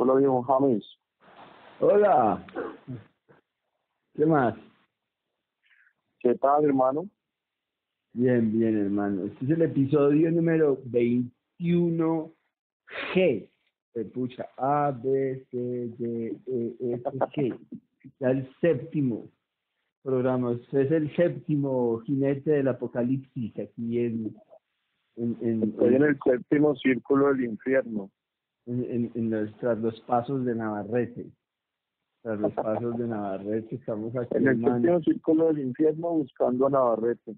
Hola, viejo James. Hola, ¿qué más? ¿Qué tal, hermano? Bien, bien, hermano. Este es el episodio número 21G. Pucha, A, B, C, D, E, F, G. Ya el séptimo programa. Usted es el séptimo jinete del apocalipsis aquí Estoy en el séptimo círculo del infierno. tras los pasos de Navarrete. Tras los pasos de Navarrete estamos aquí, En el hermano. séptimo círculo del infierno buscando a Navarrete.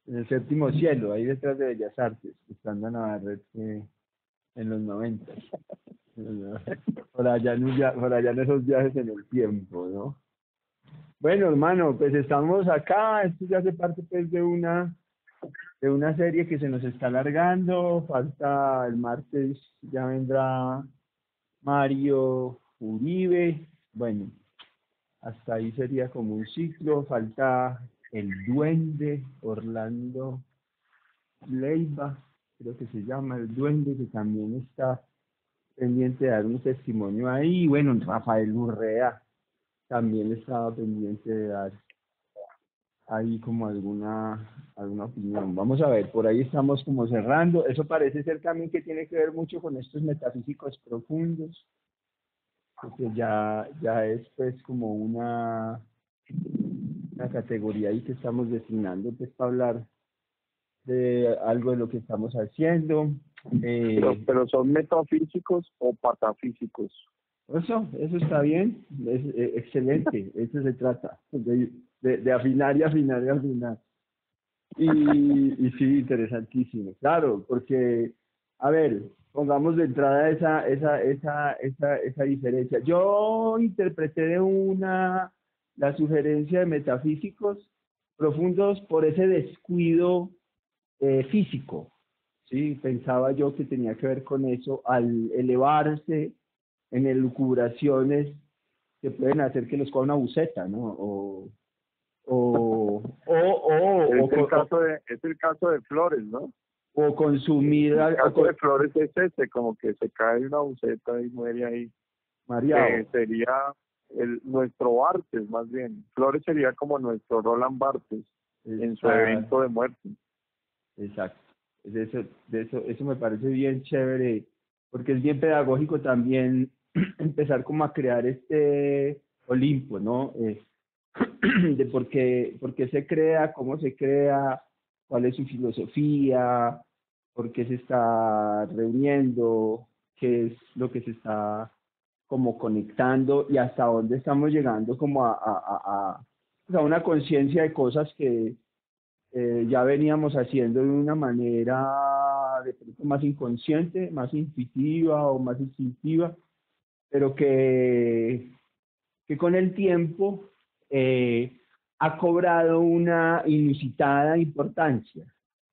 En el séptimo cielo, ahí detrás de Bellas Artes, buscando a Navarrete en los 90. Por allá en esos viajes en el tiempo, ¿no? Bueno, hermano, pues estamos acá. Esto ya hace parte pues de una serie que se nos está alargando. Falta el martes, ya vendrá Mario Uribe. Bueno, hasta ahí sería como un ciclo. Falta el Duende Orlando Leiva, creo que se llama el Duende, que también está pendiente de dar un testimonio ahí. Y bueno, Rafael Urrea también estaba pendiente de dar ahí como alguna opinión. Vamos a ver, por ahí estamos como cerrando. Eso parece ser también que tiene que ver mucho con estos metafísicos profundos, porque ya es pues como una categoría ahí que estamos designando pues para hablar de algo de lo que estamos haciendo. Pero ¿son metafísicos o patafísicos? Eso está bien, es excelente, eso se trata, de afinar y afinar y afinar. Y sí, interesantísimo, claro, porque, a ver, pongamos de entrada esa diferencia. Yo interpreté la sugerencia de metafísicos profundos por ese descuido físico, ¿sí? Pensaba yo que tenía que ver con eso, al elevarse en elucubraciones que pueden hacer que los coja una buceta, ¿no? Es el caso de Flores, ¿no? O consumir... El caso de Flores es ese, como que se cae una buceta y muere ahí. Mareado. Sería nuestro Bartes, más bien. Flores sería como nuestro Roland Bartes en su evento de muerte. Exacto. Eso me parece bien chévere, porque es bien pedagógico también empezar como a crear este Olimpo, ¿no? De por qué se crea, cómo se crea, cuál es su filosofía, por qué se está reuniendo, qué es lo que se está como conectando y hasta dónde estamos llegando como a una conciencia de cosas que ya veníamos haciendo de una manera de pronto más inconsciente, más intuitiva o más instintiva, pero que con el tiempo ha cobrado una inusitada importancia.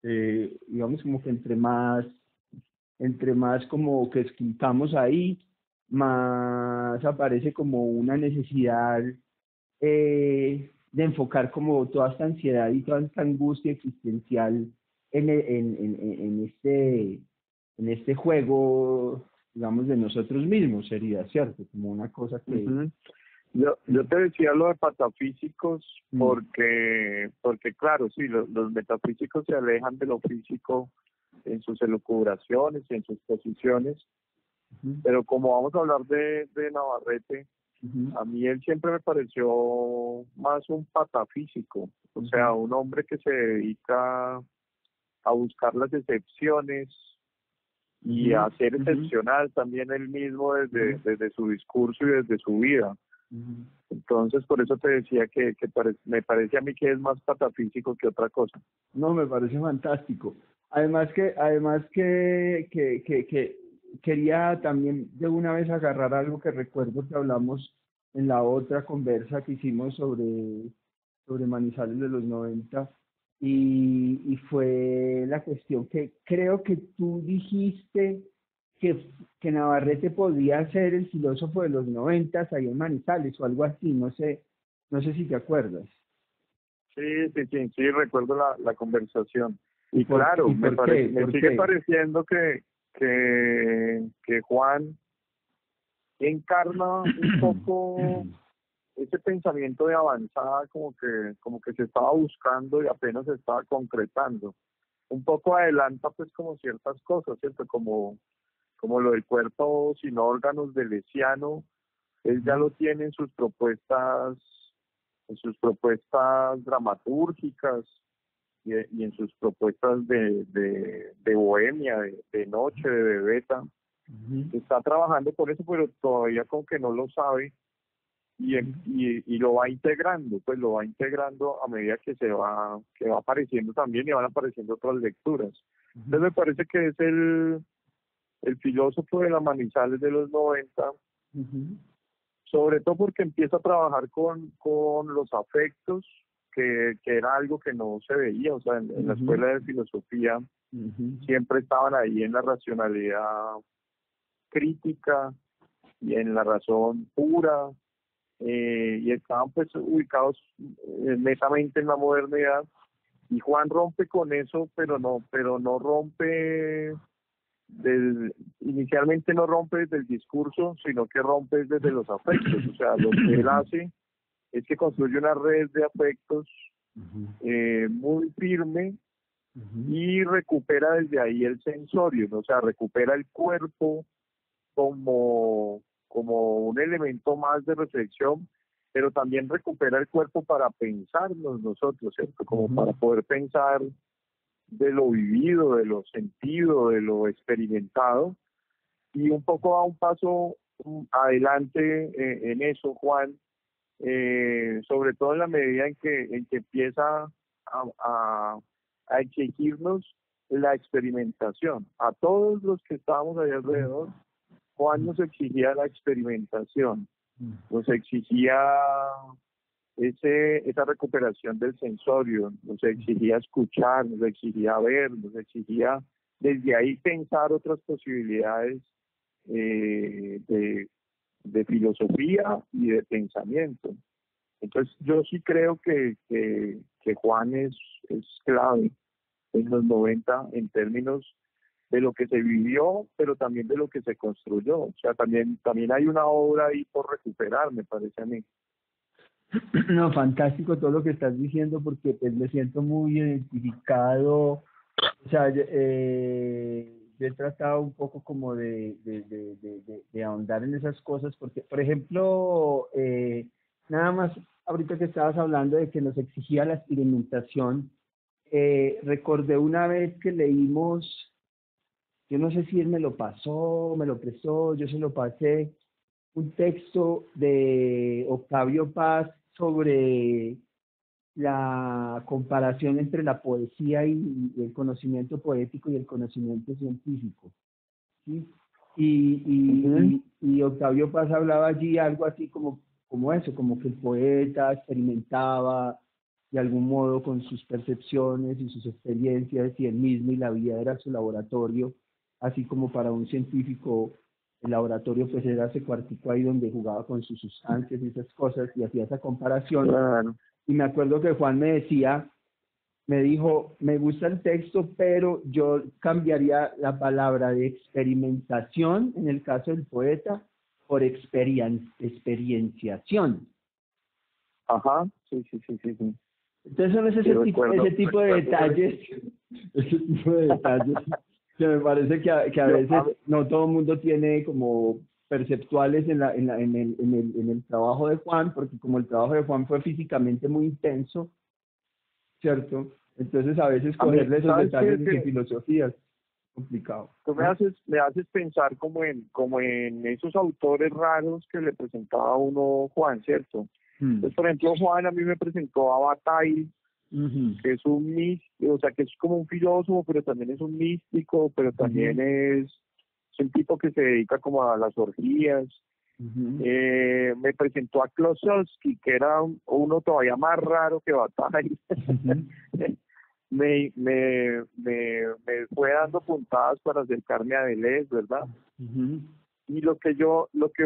Digamos como que entre más como que explicamos ahí, más aparece como una necesidad de enfocar como toda esta ansiedad y toda esta angustia existencial en este juego, digamos, de nosotros mismos, sería, ¿cierto? Como una cosa que... Uh-huh. Yo te decía lo de patafísicos porque claro, sí, los metafísicos se alejan de lo físico en sus elucubraciones y en sus posiciones, pero como vamos a hablar de Navarrete, a mí él siempre me pareció más un patafísico, o sea, un hombre que se dedica a buscar las excepciones y a ser excepcional también él mismo desde su discurso y desde su vida. Entonces, por eso te decía que me parece a mí que es más patafísico que otra cosa. No, me parece fantástico. Además que quería también de una vez agarrar algo que recuerdo que hablamos en la otra conversa que hicimos sobre Manizales de los 90 y fue la cuestión que creo que tú dijiste que Navarrete podía ser el filósofo de los 90 ahí en Manizales o algo así, no sé si te acuerdas. Sí, recuerdo la conversación. Y claro, me sigue pareciendo que Juan encarna un poco ese pensamiento de avanzada como que se estaba buscando y apenas se estaba concretando. Un poco adelanta pues como ciertas cosas, ¿cierto? Como lo del cuerpo sin órganos de Leciano, él ya lo tiene en sus propuestas dramatúrgicas y en sus propuestas de bohemia, de noche, de bebeta. Está trabajando por eso, pero todavía como que no lo sabe y lo va integrando, pues lo va integrando a medida que va apareciendo también y van apareciendo otras lecturas. Entonces me parece que es el filósofo de la Manizales de los 90, sobre todo porque empieza a trabajar con los afectos, que era algo que no se veía, o sea, en la escuela de filosofía siempre estaban ahí en la racionalidad crítica y en la razón pura, y estaban pues ubicados netamente en la modernidad, y Juan rompe con eso, pero no rompe inicialmente no rompe desde el discurso, sino que rompe desde los afectos. O sea, lo que él hace es que construye una red de afectos muy firme y recupera desde ahí el sensorio, ¿no? O sea, recupera el cuerpo como un elemento más de reflexión, pero también recupera el cuerpo para pensarnos nosotros, ¿cierto? Como para poder pensar de lo vivido, de lo sentido, de lo experimentado, y un poco da un paso adelante en eso, Juan, sobre todo en la medida en que empieza a exigirnos la experimentación. A todos los que estábamos ahí alrededor, Juan nos exigía la experimentación, nos exigía esa recuperación del sensorio, nos exigía escuchar, nos exigía ver, nos exigía desde ahí pensar otras posibilidades de filosofía y de pensamiento. Entonces yo sí creo que Juan es clave en los 90 en términos de lo que se vivió, pero también de lo que se construyó. O sea, también hay una obra ahí por recuperar, me parece a mí. No, fantástico todo lo que estás diciendo, porque pues me siento muy identificado. O sea, yo he tratado un poco como de ahondar en esas cosas, porque, por ejemplo, nada más ahorita que estabas hablando de que nos exigía la experimentación, recordé una vez que leímos, yo no sé si él me lo pasó, me lo prestó, yo se lo pasé, un texto de Octavio Paz sobre la comparación entre la poesía y el conocimiento poético y el conocimiento científico, ¿sí? Y Octavio Paz hablaba allí algo así como eso, como que el poeta experimentaba de algún modo con sus percepciones y sus experiencias, y él mismo y la vida era su laboratorio, así como para un científico el laboratorio pues era ese cuartico ahí donde jugaba con sus sustancias y esas cosas, y hacía esa comparación. Claro. Y me acuerdo que Juan me dijo, me gusta el texto, pero yo cambiaría la palabra de experimentación, en el caso del poeta, por experienciación. Ajá, sí. Entonces son ese tipo de detalles, ese tipo de detalles que me parece que a veces no todo el mundo tiene como perceptuales en el trabajo de Juan, porque como el trabajo de Juan fue físicamente muy intenso, ¿cierto? Entonces a veces cogerle esos detalles de filosofía es complicado. Tú me haces pensar como en esos autores raros que le presentaba a uno Juan, ¿cierto? Entonces, por ejemplo, Juan a mí me presentó a Bataille, que es un místico, o sea, que es como un filósofo, pero también es un místico, pero también es un tipo que se dedica como a las orgías. Me presentó a Klosowski, que era uno todavía más raro que Bataille. me fue dando puntadas para acercarme a Deleuze, ¿verdad? Y lo que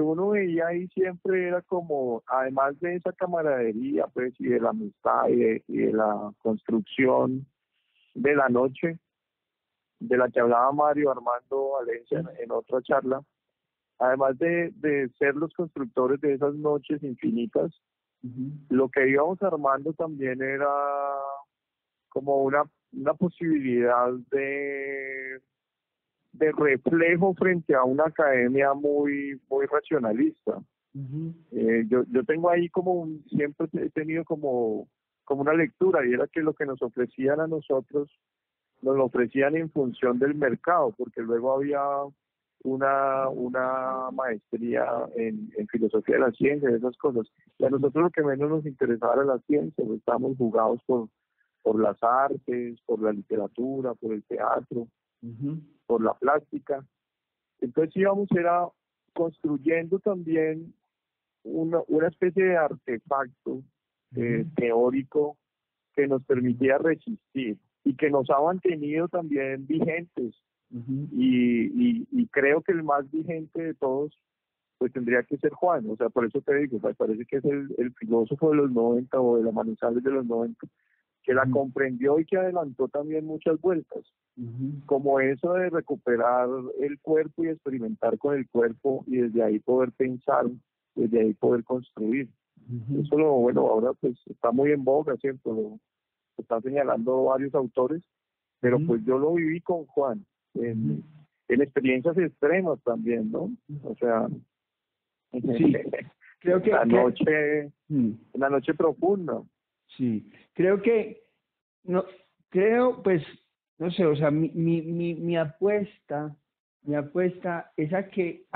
uno veía ahí siempre era como, además de esa camaradería, pues, y de la amistad y de la construcción de la noche, de la que hablaba Mario Armando Valencia en otra charla, además de ser los constructores de esas noches infinitas, lo que íbamos armando también era como una posibilidad de reflejo frente a una academia muy racionalista. Yo tengo ahí siempre he tenido como una lectura, y era que lo que nos ofrecían a nosotros, nos lo ofrecían en función del mercado, porque luego había una maestría en filosofía de la ciencia y esas cosas. Y a nosotros lo que menos nos interesaba era la ciencia, pues estábamos jugados por las artes, por la literatura, por el teatro, por la plástica. Entonces íbamos era construyendo también una especie de artefacto teórico que nos permitía resistir y que nos ha mantenido también vigentes. Y creo que el más vigente de todos pues tendría que ser Juan. O sea, por eso te digo, me parece que es el filósofo de los 90 o de la Manizales de los 90, que la comprendió y que adelantó también muchas vueltas, como eso de recuperar el cuerpo y experimentar con el cuerpo, y desde ahí poder pensar, desde ahí poder construir. Eso bueno, ahora pues está muy en boga, ¿cierto? Lo están señalando varios autores, pero pues yo lo viví con Juan, en experiencias extremas también, ¿no? O sea, sí, creo que la noche profunda. Sí, no, pues, no sé, o sea, mi apuesta es a que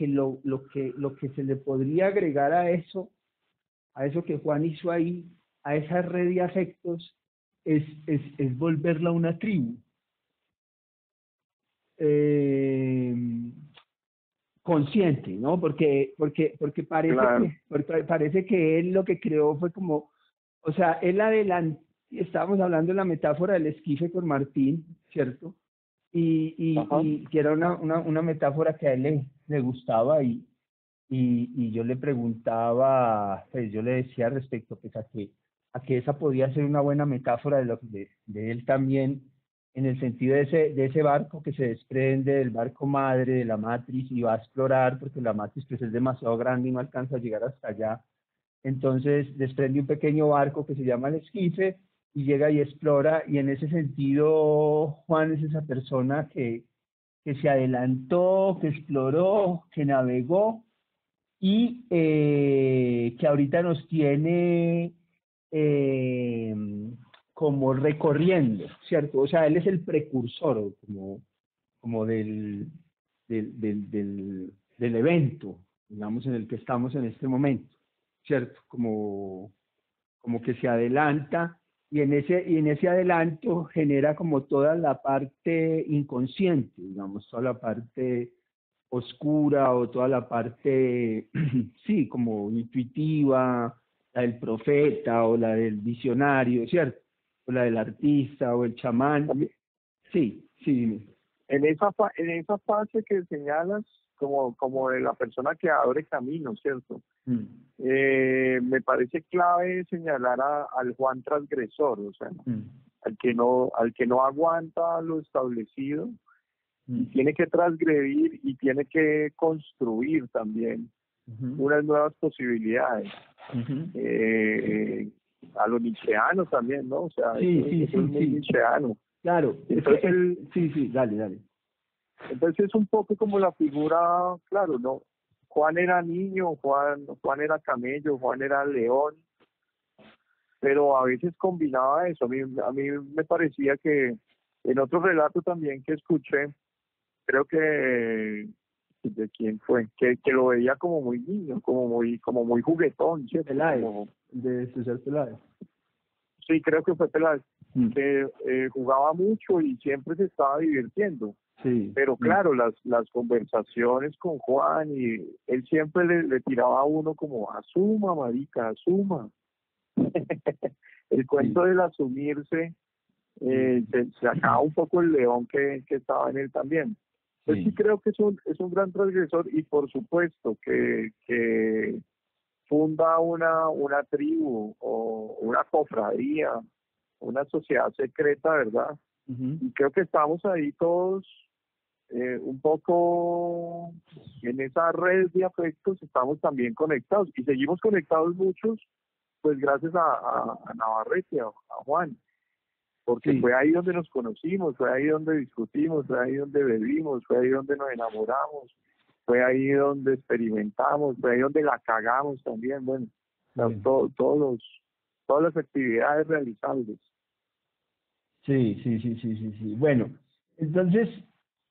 lo que se le podría agregar a eso que Juan hizo ahí, a esa red de afectos, es volverla una tribu. Consciente, ¿no? Porque parece que él lo que creó fue como, o sea, estábamos hablando de la metáfora del esquife con Martín, ¿cierto? Y que era una metáfora que a él le gustaba, y yo le preguntaba, pues yo le decía respecto pues a que esa podía ser una buena metáfora de él también, en el sentido de ese barco que se desprende del barco madre, de la matriz, y va a explorar, porque la matriz pues es demasiado grande y no alcanza a llegar hasta allá. Entonces desprende un pequeño barco que se llama el esquife y llega y explora, y en ese sentido Juan es esa persona que se adelantó, que exploró, que navegó, y que ahorita nos tiene como recorriendo, ¿cierto? O sea, él es el precursor como del evento, digamos, en el que estamos en este momento, ¿cierto? Como que se adelanta, y en ese adelanto genera como toda la parte inconsciente, digamos, toda la parte oscura, o toda la parte, sí, como intuitiva, la del profeta o la del visionario, ¿cierto? O la del artista o el chamán. Sí, dime. En esa fase que señalas, como de la persona que abre camino, ¿cierto? Me parece clave señalar al Juan transgresor, o sea, al que no aguanta lo establecido, y tiene que transgredir y tiene que construir también unas nuevas posibilidades. A lo nietzscheano también, ¿no? O sea, eso es muy nietzscheano. Claro. Entonces sí, dale. Entonces es un poco como la figura, claro, ¿no? Juan era niño, Juan era camello, Juan era león, pero a veces combinaba eso. A mí me parecía que en otro relato también que escuché, creo que de quién fue, que lo veía como muy niño, como muy juguetón, ¿cierto? Peláez, de César Peláez. Sí, creo que fue Peláez, que jugaba mucho y siempre se estaba divirtiendo. Sí. Pero claro, las conversaciones con Juan, y él siempre le tiraba a uno como, asuma, marica, asuma. El cuento del asumirse, se acaba un poco el león que estaba en él también. Entonces sí creo que es un gran transgresor, y por supuesto que funda una tribu o una cofradía, una sociedad secreta, ¿verdad? Y creo que estamos ahí todos un poco en esa red de afectos estamos también conectados y seguimos conectados muchos, pues gracias a Navarrete, a Juan, porque Sí, fue ahí donde nos conocimos, fue ahí donde discutimos, fue ahí donde bebimos, fue ahí donde nos enamoramos, fue ahí donde experimentamos, fue ahí donde la cagamos también, bueno, o sea, sí, todas las actividades realizables. sí, sí, sí, sí, sí, sí. Bueno, entonces,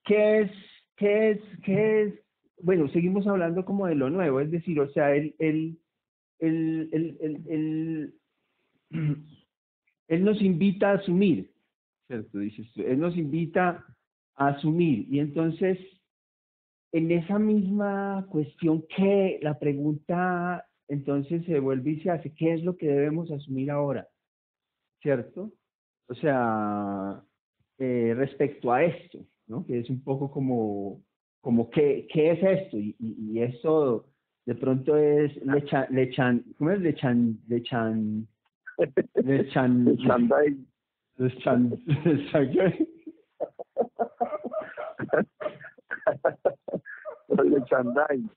qué es? Bueno, seguimos hablando como de lo nuevo, es decir, o sea, él nos invita a asumir, ¿cierto? Dices tú, él nos invita a asumir, y entonces, en esa misma cuestión que la pregunta entonces se vuelve y se hace, ¿qué es lo que debemos asumir ahora? ¿Cierto? O sea, respecto a esto, ¿no? Que es un poco como ¿qué es esto? Y esto de pronto es ¿cómo es? El Shanday. ¿qué? El Shanday.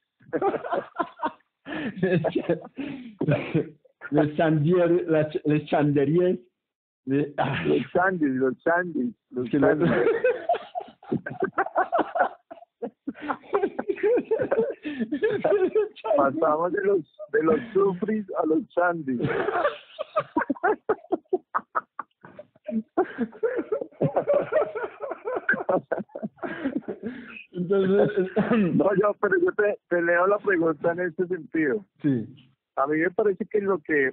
Les chanderies, Los Sandys, los Sandys, es los que Sandys. Pasamos de los sufris a los Sandys. Entonces, No, pero yo te leo la pregunta en este sentido. sí. A mí me parece que lo que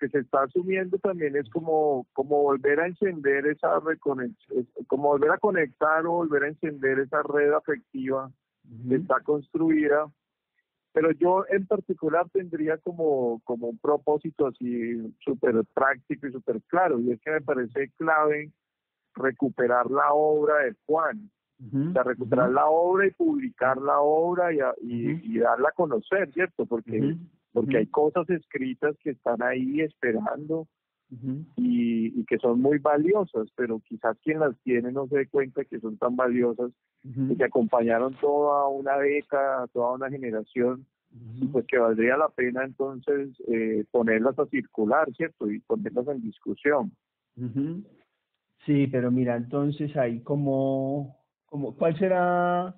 se está asumiendo también es como volver a encender esa reconexión, como volver a conectar o volver a encender esa red afectiva que Ujú, está construida. Pero yo en particular tendría como un propósito así súper práctico y súper claro, y es que me parece clave recuperar la obra de Juan, o ujú, sea, recuperar la obra y publicar la obra ujú, y darla a conocer, ¿cierto? ujú, Porque ujú, hay cosas escritas que están ahí esperando ujú, y que son muy valiosas, pero quizás quien las tiene no se dé cuenta que son tan valiosas y ujú, que acompañaron toda una década, toda una generación, y ujú, pues que valdría la pena entonces ponerlas a circular, ¿cierto? Y ponerlas en discusión. ujú. Sí, pero mira, entonces ahí ¿cuál será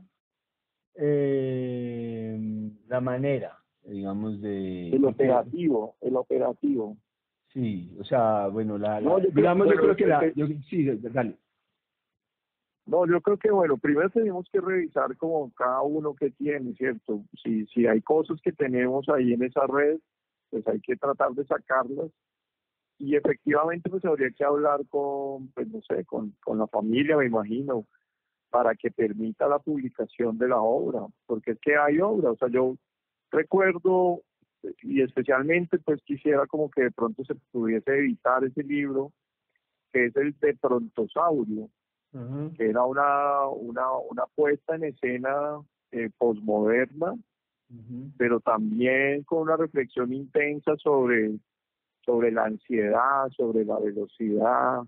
la manera, digamos, El porque operativo, el operativo. sí, o sea, bueno, No, yo creo, digamos, yo bueno, creo que sí, dale. no, yo creo que, bueno, primero tenemos que revisar como cada uno que tiene, ¿cierto? Si hay cosas que tenemos ahí en esa red, pues hay que tratar de sacarlas. Y efectivamente, pues habría que hablar pues no sé, con la familia, me imagino, para que permita la publicación de la obra, porque es que hay obra, o sea, yo recuerdo, y especialmente, pues quisiera como que de pronto se pudiese editar ese libro, que es el de Prontosaurio, Ujú, que era una puesta en escena posmoderna, ujú, pero también con una reflexión intensa sobre la ansiedad, sobre la velocidad,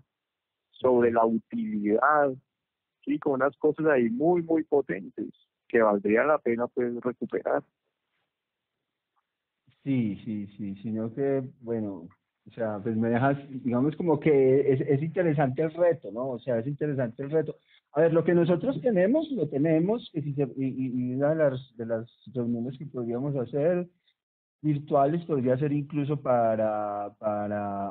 sobre ujú. la utilidad, sí, con unas cosas ahí muy, muy potentes que valdría la pena pues recuperar. Sí, sí, sí, sino que, bueno, o sea, pues me dejas, digamos como que es interesante el reto, ¿no? O sea, es interesante el reto. A ver, lo que nosotros tenemos, lo tenemos, que si y una de las reuniones que podríamos hacer virtuales podría ser incluso para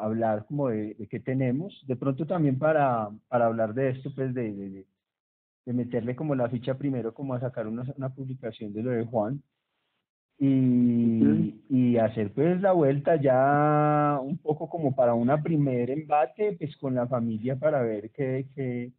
hablar como de qué tenemos, de pronto también para hablar de esto, pues de meterle como la ficha primero, como a sacar una publicación de lo de Juan Ujú. y hacer pues la vuelta ya un poco como para una primer embate pues con la familia para ver qué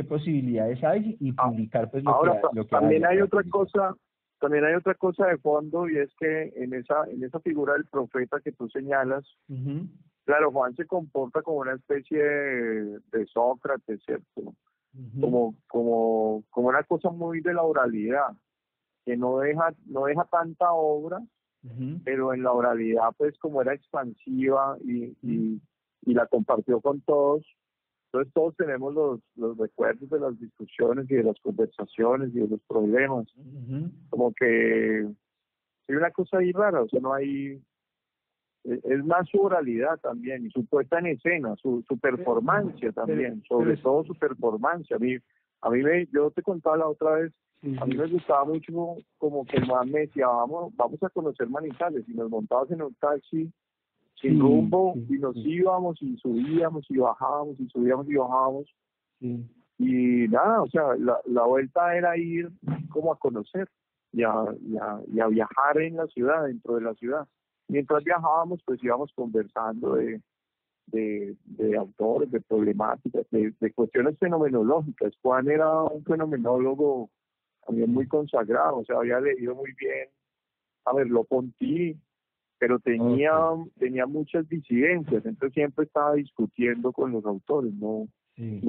posibilidades hay y Ah, publicar pues ahora lo que también haya hay para otra publicar. cosa, también hay otra cosa de fondo y es que en esa figura del profeta que tú señalas, Ujú, claro, Juan se comporta como una especie de Sócrates, ¿cierto? ujú, Como una cosa muy de la oralidad, que no deja tanta obra, ujú, pero en la oralidad, pues como era expansiva ujú, y la compartió con todos, Entonces todos tenemos los recuerdos de las discusiones y de las conversaciones y de los problemas. Como que hay una cosa ahí rara, o sea, no hay, es más su oralidad también y su puesta en escena, su performancia también, sobre todo su performance. Yo te contaba la otra vez, a mí me gustaba mucho como que el man me decía, vamos a conocer Manizales, y nos montábamos en un taxi sin rumbo y nos íbamos y subíamos y bajábamos y subíamos y bajábamos. Y nada, o sea, la vuelta era ir como a conocer y a viajar en la ciudad, dentro de la ciudad. Mientras viajábamos, pues íbamos conversando de autores, de problemáticas, de cuestiones fenomenológicas. Juan era un fenomenólogo también muy consagrado, o sea, había leído muy bien a Merleau-Ponty, pero tenía muchas disidencias, entonces siempre estaba discutiendo con los autores, no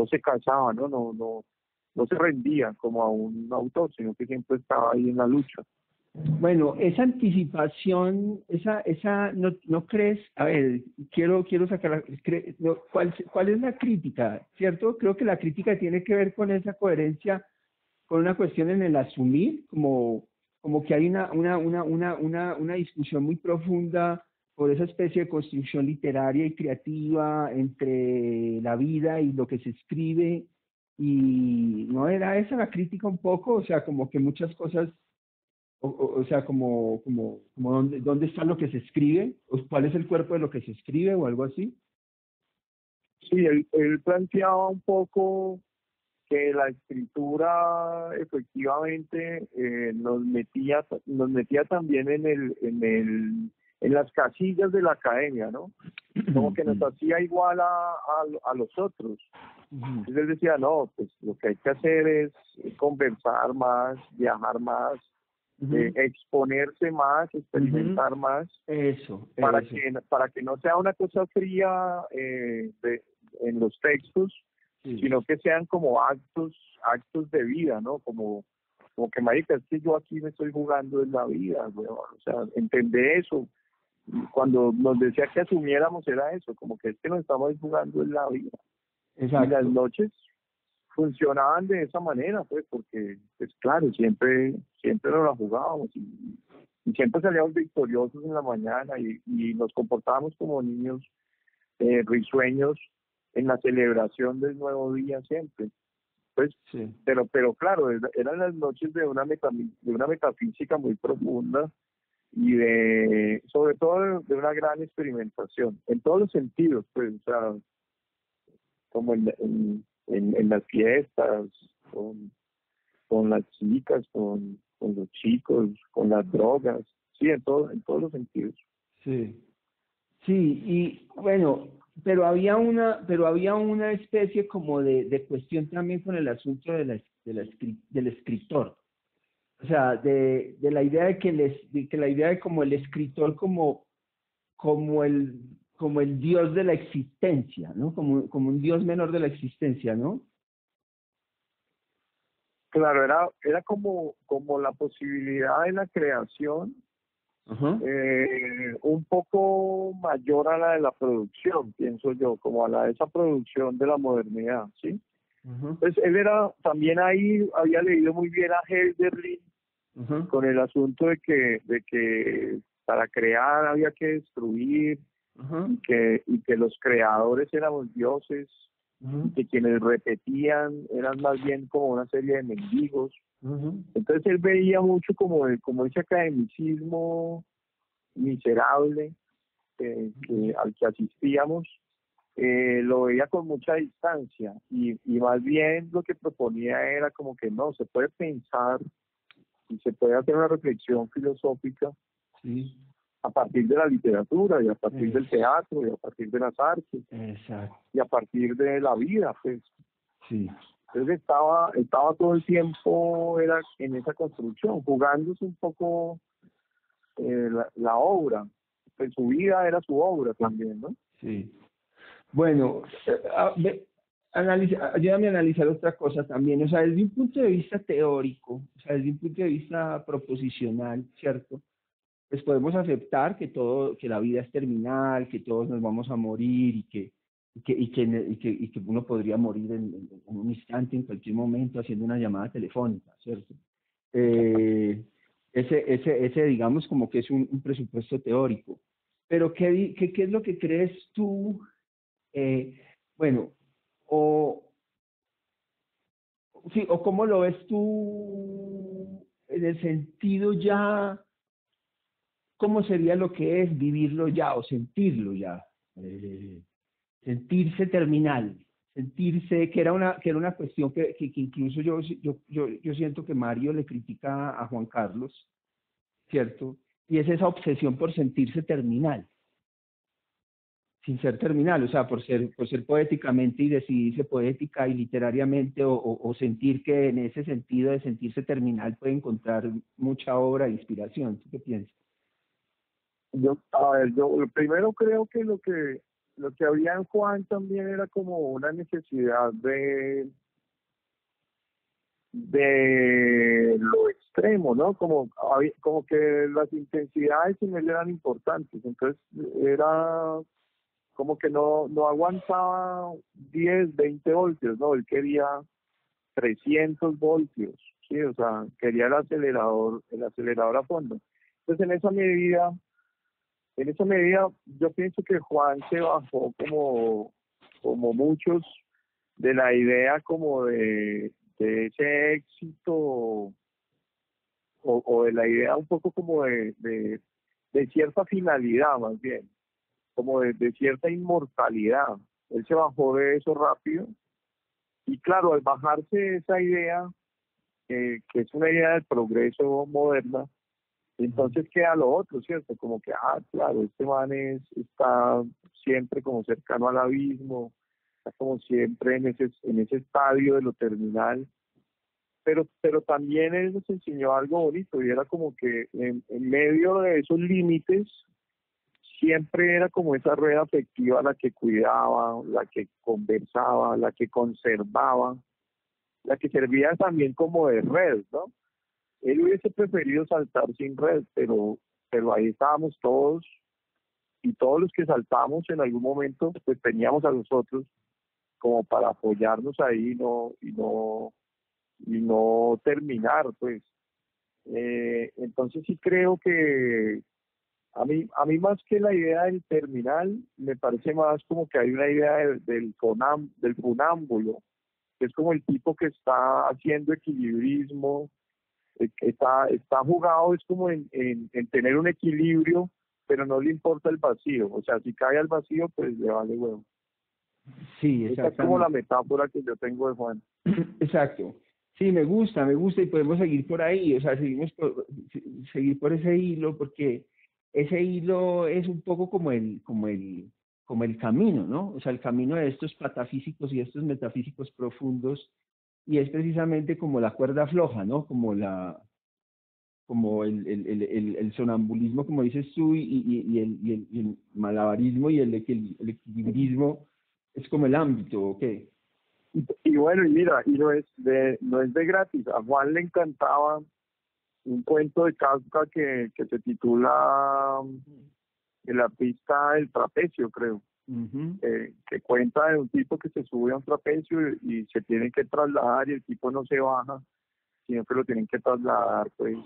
se casaba, no se rendía como a un autor, sino que siempre estaba ahí en la lucha. Bueno, esa anticipación, ¿no crees? A ver, quiero sacar, ¿cuál es la crítica? ¿Cierto? Creo que la crítica tiene que ver con esa coherencia, con una cuestión en el asumir, como que hay una discusión muy profunda por esa especie de construcción literaria y creativa entre la vida y lo que se escribe, y ¿no era esa la crítica un poco? O sea, como que muchas cosas, o sea, como dónde está lo que se escribe, o cuál es el cuerpo de lo que se escribe, o algo así. Sí, él planteaba un poco que la escritura efectivamente nos metía también en las casillas de la academia, ¿no? Como que nos hacía igual a los otros. Entonces él decía, no, pues lo que hay que hacer es conversar más, viajar más, exponerse más, experimentar más, para que no sea una cosa fría en los textos, sino que sean como actos de vida, ¿no? Como que, marica, es que yo aquí me estoy jugando en la vida, weón. O sea, entender eso. Cuando nos decía que asumiéramos era eso, como que es que nos estamos jugando en la vida. Exacto. Y las noches funcionaban de esa manera, pues, porque, pues claro, siempre nos la jugábamos y siempre salíamos victoriosos en la mañana y nos comportábamos como niños risueños en la celebración del nuevo día siempre. Pues, pero claro, eran las noches de una metafísica muy profunda y sobre todo de una gran experimentación, en todos los sentidos, pues, o sea, como en las fiestas, con las chicas, con los chicos, con las drogas, sí, en todos los sentidos. Sí, y bueno, pero había una especie como de cuestión también con el asunto del escritor. O sea, de la idea de que la idea de como el escritor como el dios de la existencia, ¿no? Como un dios menor de la existencia, ¿no? Claro, era como la posibilidad de la creación un poco mayor a la de la producción, pienso yo, como a la de esa producción de la modernidad, ¿sí? Pues él también ahí había leído muy bien a Hölderlin con el asunto de que para crear había que destruir y que los creadores éramos dioses, y que quienes repetían eran más bien como una serie de mendigos. Entonces él veía mucho como ese academicismo miserable al que asistíamos, lo veía con mucha distancia y más bien lo que proponía era como que no, se puede pensar y se puede hacer una reflexión filosófica a partir de la literatura y a partir del teatro y a partir de las artes y a partir de la vida, pues. Entonces estaba todo el tiempo era en esa construcción, jugándose un poco la obra. Pues su vida era su obra también, ¿no? Sí. Bueno, ayúdame a analizar otra cosa también, o sea, desde un punto de vista teórico, o sea, desde un punto de vista proposicional, ¿cierto? Pues podemos aceptar que la vida es terminal, que todos nos vamos a morir y que y que uno podría morir en un instante, en cualquier momento, haciendo una llamada telefónica, ¿cierto? Eh, ese, digamos, como que es un presupuesto teórico. Pero ¿qué es lo que crees tú? Bueno, o, sí, o cómo lo ves tú en el sentido ya, cómo sería lo que es vivirlo ya o sentirlo ya. Sentirse terminal, sentirse, que era una cuestión que incluso yo siento que Mario le critica a Juan Carlos, ¿cierto? Y es esa obsesión por sentirse terminal, sin ser terminal, o sea, por ser poéticamente y decidirse poética y literariamente, o sentir que en ese sentido de sentirse terminal puede encontrar mucha obra de inspiración. ¿Tú qué piensas? A ver, yo primero creo que lo que había en Juan también era como una necesidad de lo extremo, ¿no? Como que las intensidades en él eran importantes, entonces era como que no aguantaba 10 20 voltios, ¿no? Él quería 300 voltios, sí, o sea, quería el acelerador a fondo. Entonces en esa medida yo pienso que Juan se bajó como muchos de la idea como de ese éxito, o de la idea un poco como de cierta finalidad más bien, como de cierta inmortalidad. Él se bajó de eso rápido y claro, al bajarse de esa idea, que es una idea del progreso moderna, entonces queda lo otro, ¿cierto? Como que, claro, este man está siempre como cercano al abismo, está como siempre en ese estadio de lo terminal, pero también él nos enseñó algo bonito y era como que en medio de esos límites siempre era como esa red afectiva la que cuidaba, la que conversaba, la que conservaba, la que servía también como de red, ¿no? Él hubiese preferido saltar sin red, pero ahí estábamos todos, y todos los que saltamos en algún momento pues teníamos a nosotros como para apoyarnos ahí, y no terminar, pues. Entonces sí creo que a mí más que la idea del terminal, me parece más como que hay una idea del funámbulo, que es como el tipo que está haciendo equilibrismo, que está jugado, es como en tener un equilibrio, pero no le importa el vacío, o sea, si cae al vacío, pues le vale huevo. Sí, Esa es como la exactamente. metáfora que yo tengo de Juan. Exacto. Sí, me gusta y podemos seguir por ahí, o sea, seguir por ese hilo, porque ese hilo es un poco como el camino, ¿no? O sea, el camino de estos patafísicos y estos metafísicos profundos, y es precisamente como la cuerda floja, ¿no? Como el sonambulismo, como dices tú, y el malabarismo y el equilibrismo es como el ámbito, ¿ok? Y bueno, y mira, y no es de gratis. A Juan le encantaba un cuento de Kafka que se titula El artista del trapecio, creo, Ujú. que cuenta de un tipo que se sube a un trapecio y se tiene que trasladar, y el tipo no se baja, sino que lo tienen que trasladar pues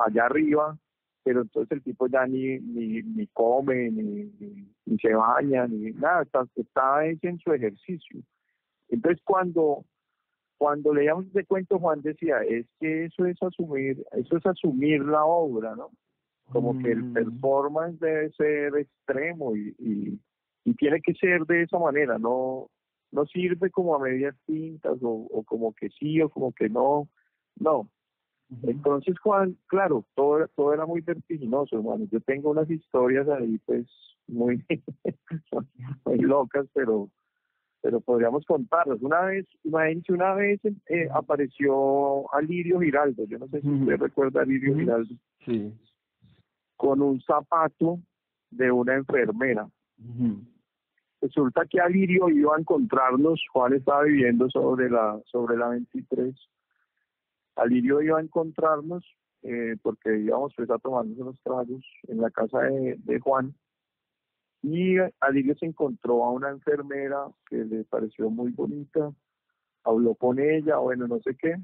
allá arriba, pero entonces el tipo ya ni come, ni se baña, ni nada, está en su ejercicio. Entonces cuando leíamos ese cuento, Juan decía, es que eso es asumir la obra, ¿no? Como que el Mm, performance debe ser extremo, y tiene que ser de esa manera, no sirve como a medias tintas, o como que sí o como que no, no. ujú. Entonces, Juan, claro, todo era muy vertiginoso, hermano. Yo tengo unas historias ahí, pues, muy, muy locas, pero podríamos contarlas. Imagínense, una vez apareció Alirio Giraldo, yo no sé si usted Ujú, recuerda a Alirio ujú. Giraldo, Sí. con un zapato de una enfermera. Ujú, Resulta que Alirio iba a encontrarnos, Juan estaba viviendo sobre la 23. Alirio iba a encontrarnos, porque íbamos pues a tomarnos unos tragos en la casa de Juan, Y Alirio se encontró a una enfermera que le pareció muy bonita, habló con ella, bueno, no sé qué,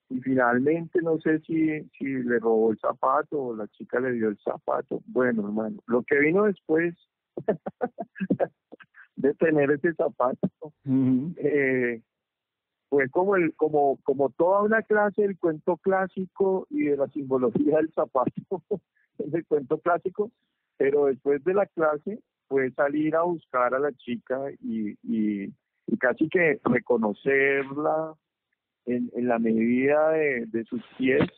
y finalmente no sé si le robó el zapato o la chica le dio el zapato. Bueno, hermano, lo que vino después de tener ese zapato Ujú. fue como toda una clase del cuento clásico y de la simbología del zapato, el cuento clásico, pero después de la clase fue salir a buscar a la chica y casi que reconocerla en la medida de sus pies,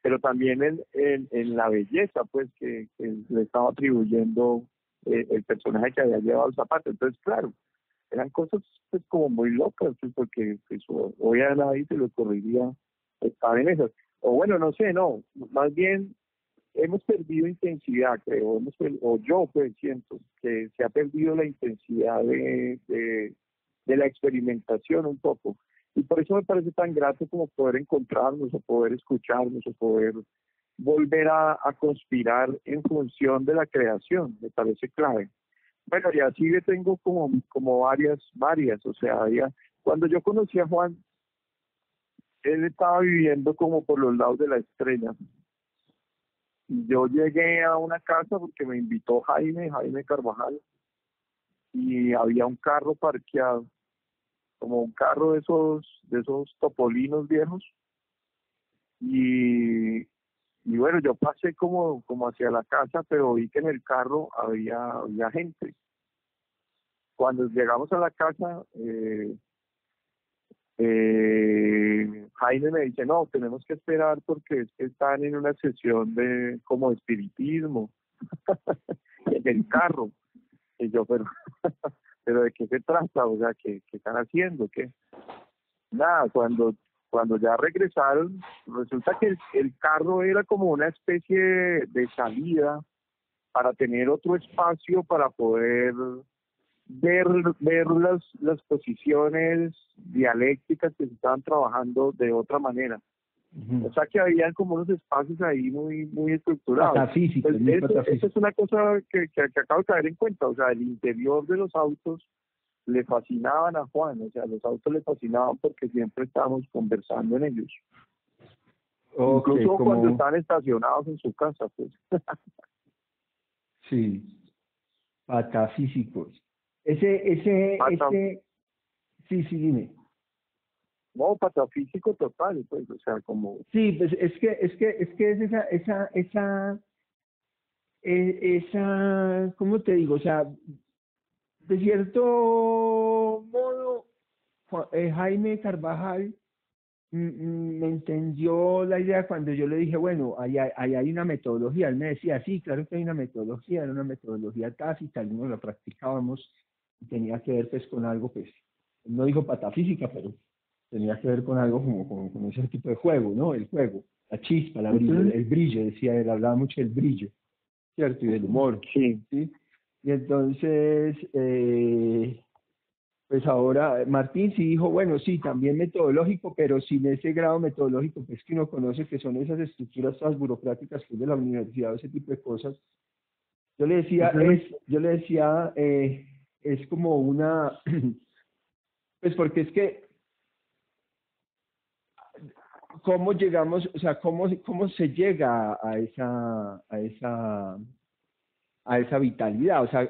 pero también en la belleza pues que le estaba atribuyendo el personaje que había llevado el zapato. Entonces, claro, eran cosas pues como muy locas, pues, porque pues, hoy a nadie se le ocurriría estar en esas. O bueno, no sé, no, más bien hemos perdido intensidad, creo, o yo pues siento que se ha perdido la intensidad de la experimentación un poco. Y por eso me parece tan grato como poder encontrarnos, o poder escucharnos, o poder volver a conspirar en función de la creación, me parece clave. Bueno, y así le tengo como varias, o sea, cuando yo conocí a Juan, él estaba viviendo como por los lados de la Estrella. Y yo llegué a una casa porque me invitó Jaime Carvajal, y había un carro parqueado, como un carro de esos topolinos viejos, y, y bueno, yo pasé como hacia la casa, pero vi que en el carro había gente. Cuando llegamos a la casa, Jaime me dice, no, tenemos que esperar porque es que están en una sesión de como de espiritismo en el carro. Y yo, pero ¿de qué se trata? O sea, ¿qué están haciendo? ¿Qué? Nada, cuando ya regresaron, resulta que el carro era como una especie de salida para tener otro espacio para poder ver las posiciones dialécticas que se estaban trabajando de otra manera. O Ujú. sea que habían como unos espacios ahí muy estructurados. Patafísico, Pues es muy eso es patafísico. una cosa que acabo de caer en cuenta. O sea, el interior de los autos le fascinaban a Juan. O sea, los autos le fascinaban porque siempre estábamos conversando en ellos. Ok, Incluso cuando como, estaban estacionados en su casa, pues. sí, patafísicos. Pata, Sí, sí, dime. no, patafísico total, pues. O sea, como... Sí, pues es que es esa, ¿cómo te digo? O sea, de cierto modo, Jaime Carvajal me entendió la idea cuando yo le dije, bueno, ahí hay una metodología. Él me decía, sí, claro que hay una metodología, era una metodología tácita, algunos la practicábamos y tenía que ver pues con algo, pues, no dijo patafísica, pero tenía que ver con algo como con ese tipo de juego, ¿no? El juego, la chispa, la brillo, Ujú. el brillo, decía él, hablaba mucho del brillo, ¿cierto? Y del humor, Sí. ¿sí? Y entonces, pues ahora Martín sí dijo, bueno, sí, también metodológico, pero sin ese grado metodológico, pues que uno conoce que son esas estructuras todas burocráticas que es de la universidad, ese tipo de cosas. Ujú. Yo le decía, es como una, pues porque es que, ¿cómo llegamos, o sea, cómo se llega a esa vitalidad? O sea,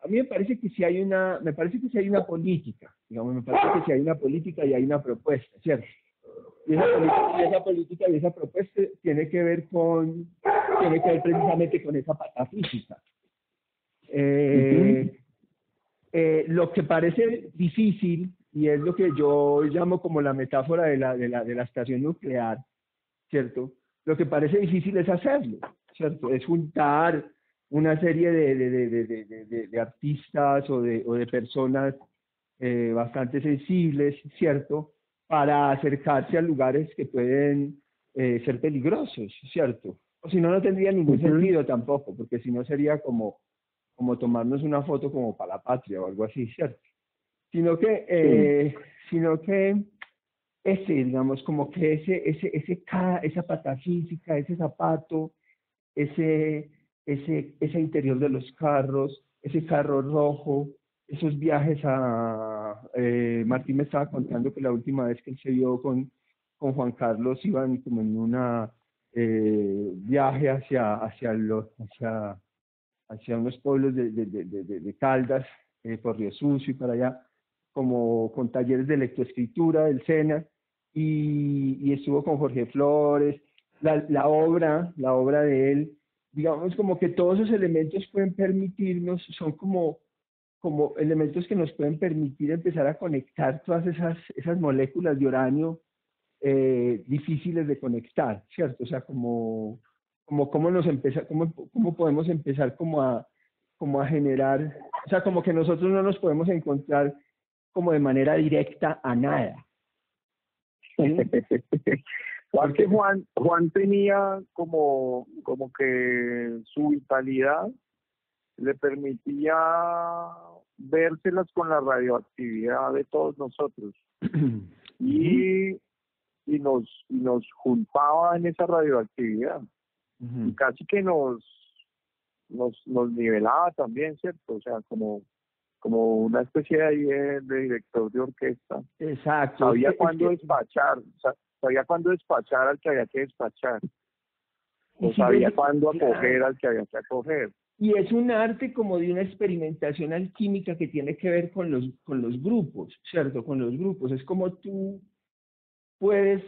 a mí me parece que sí hay me parece que sí hay una política, digamos, me parece que sí hay una política y hay una propuesta, ¿cierto? Y esa política y esa propuesta tiene que ver precisamente con esa patafísica. Ujú. Eh, lo que parece difícil, y es lo que yo llamo como la metáfora de la estación nuclear, ¿cierto? Lo que parece difícil es hacerlo, ¿cierto? Es juntar una serie de artistas o de personas bastante sensibles, ¿cierto? Para acercarse a lugares que pueden ser peligrosos, ¿cierto? O si no, no tendría ningún Ujú. sentido tampoco, porque si no sería como tomarnos una foto como para la patria o algo así, ¿cierto? Sino que, Sí. eh, sino que digamos, como que esa patafísica, ese zapato, ese, ese interior de los carros, ese carro rojo, esos viajes a... Martín me estaba contando que la última vez que él se vio con Juan Carlos iban como en una viaje hacia unos pueblos de Caldas, por Río Sucio y para allá, como con talleres de lectoescritura del SENA, y estuvo con Jorge Flores. La obra de él, digamos como que todos esos elementos pueden permitirnos, son como elementos que nos pueden permitir empezar a conectar todas esas moléculas de uranio difíciles de conectar, ¿cierto? O sea, cómo podemos empezar como a generar, o sea, como que nosotros no nos podemos encontrar como de manera directa a nada. ¿Sí? Porque Juan tenía como que su vitalidad le permitía vérselas con la radioactividad de todos nosotros y nos juntaba en esa radioactividad y casi que nos nivelaba también, ¿cierto? O sea, como una especie de director de orquesta. Exacto. Sabía cuándo despachar, sabía cuándo despachar al que había que despachar, o sabía cuándo acoger al que había que acoger. Y es un arte como de una experimentación alquímica que tiene que ver con los grupos, ¿cierto? Con los grupos. Es como tú puedes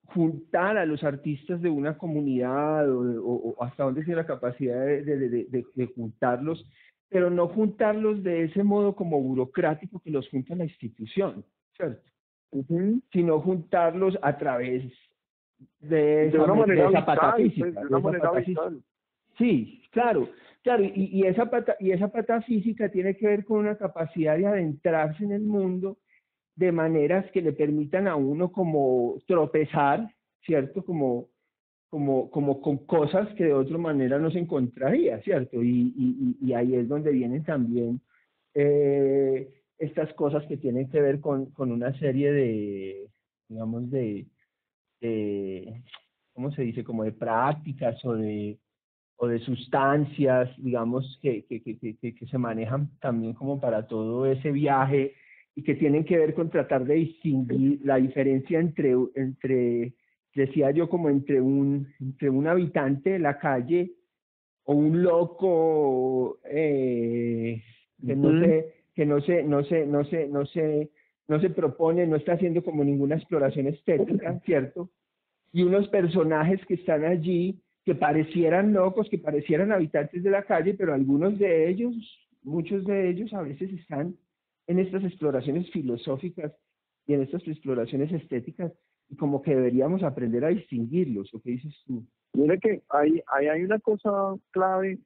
juntar a los artistas de una comunidad o hasta dónde tiene la capacidad de juntarlos, pero no juntarlos de ese modo como burocrático que los junta la institución, ¿cierto? Sino juntarlos a través de una manera esa vital, patafísica. De una manera vital. Sí, claro, y esa patafísica tiene que ver con una capacidad de adentrarse en el mundo de maneras que le permitan a uno como tropezar, ¿cierto? Como con cosas que de otra manera no se encontraría, ¿cierto? Y ahí es donde vienen también estas cosas que tienen que ver con una serie de, digamos, ¿cómo se dice? Como de prácticas o de sustancias, digamos, que se manejan también como para todo ese viaje y que tienen que ver con tratar de distinguir la diferencia entre decía yo, como entre un habitante de la calle o un loco que no se propone, no está haciendo como ninguna exploración estética, ¿cierto? Y unos personajes que están allí que parecieran locos, que parecieran habitantes de la calle, pero algunos de ellos, muchos de ellos a veces están en estas exploraciones filosóficas y en estas exploraciones estéticas, y como que deberíamos aprender a distinguirlos. ¿O qué dices tú? Mire que hay una cosa clave,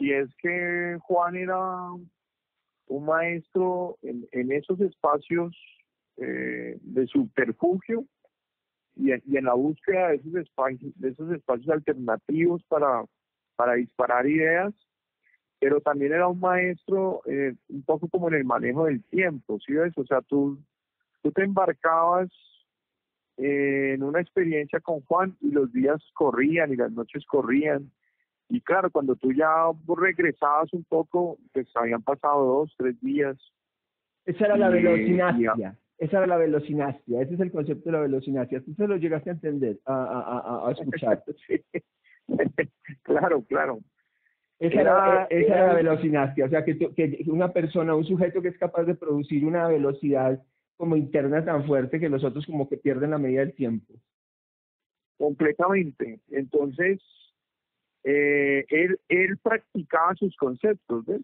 y es que Juan era un maestro en esos espacios de subterfugio y en la búsqueda de esos espacios alternativos para disparar ideas, pero también era un maestro un poco como en el manejo del tiempo, ¿sí ves? O sea, tú te embarcabas en una experiencia con Juan y los días corrían y las noches corrían. Y claro, cuando tú ya regresabas un poco, pues habían pasado 2, 3 días. Esa era la velocinastia. Esa era la velocinastia. Ese es el concepto de la velocinastia. Tú se lo llegaste a entender, a escuchar. Sí. Claro. Esa era la velocinastia. O sea, que una persona, un sujeto que es capaz de producir una velocidad como interna tan fuerte que los otros como que pierden la medida del tiempo. Completamente. Entonces, él practicaba sus conceptos, ¿ves?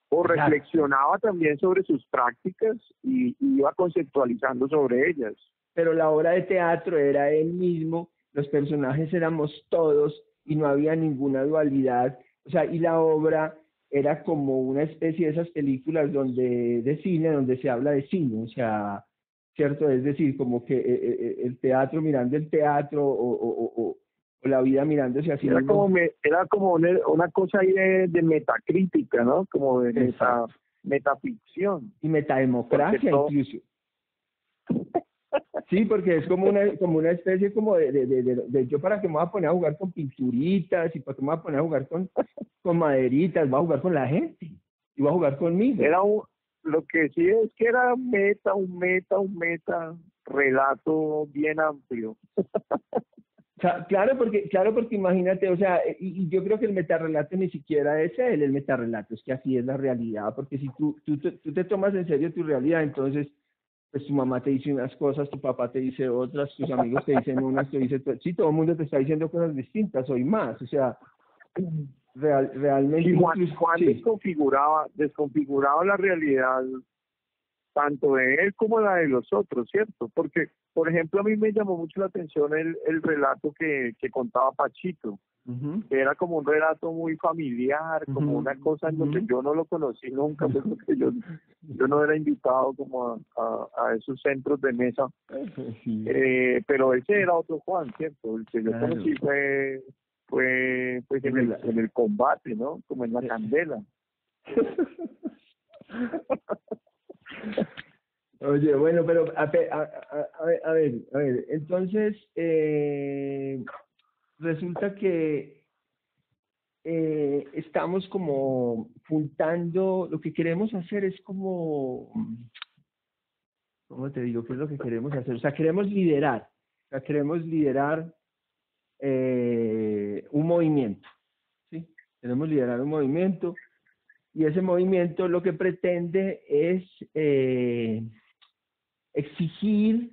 O reflexionaba también sobre sus prácticas y iba conceptualizando sobre ellas. Pero la obra de teatro era él mismo, los personajes éramos todos y no había ninguna dualidad. O sea, y la obra era como una especie de esas películas de cine, donde se habla de cine, o sea, ¿cierto? Es decir, como que el teatro mirando el teatro o la vida mirándose así. Era como una cosa ahí de metacrítica, ¿no? Como de metaficción. Y metademocracia incluso. Sí, porque es como una especie como de yo para qué me voy a poner a jugar con pinturitas y para qué me voy a poner a jugar con maderitas, voy a jugar con la gente y voy a jugar conmigo. Lo que sí es que era un meta relato bien amplio. Claro, porque imagínate, o sea, y yo creo que el metarrelato ni siquiera es el metarrelato, es que así es la realidad, porque si tú te tomas en serio tu realidad, entonces pues tu mamá te dice unas cosas, tu papá te dice otras, tus amigos te dicen unas, te dice, sí, todo el mundo te está diciendo cosas distintas, hoy más, o sea, realmente... Y Juan sí. desconfiguraba la realidad, tanto de él como la de los otros, ¿cierto? Porque, por ejemplo, a mí me llamó mucho la atención el relato que contaba Pachito, que era como un relato muy familiar, como una cosa en donde yo no lo conocí nunca, pues porque yo no era invitado como a esos centros de mesa, pero ese era otro Juan, ¿cierto? El que yo conocí fue pues en el combate, ¿no? Como en la candela. Oye, bueno, pero a ver, entonces resulta que estamos como juntando, lo que queremos hacer es como, ¿cómo te digo? ¿Qué es lo que queremos hacer? O sea, queremos liderar un movimiento, ¿sí? Queremos liderar un movimiento y ese movimiento lo que pretende es exigir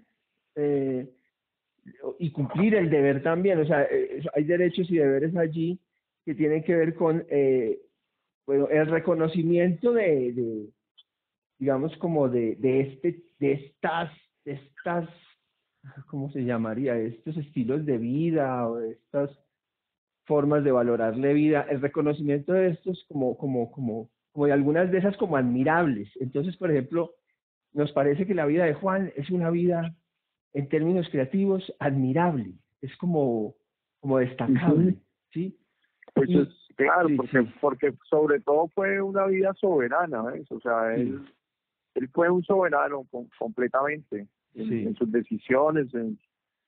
y cumplir el deber también, o sea, hay derechos y deberes allí que tienen que ver con bueno, el reconocimiento digamos, como de estas, ¿cómo se llamaría? Estos estilos de vida o estas formas de valorar la vida, el reconocimiento de estos como de algunas de esas como admirables. Entonces, por ejemplo, nos parece que la vida de Juan es una vida, en términos creativos, admirable, es como destacable, ¿sí? Pues claro, sí, porque sobre todo fue una vida soberana, ¿ves? O sea, él fue un soberano completamente en sus decisiones, en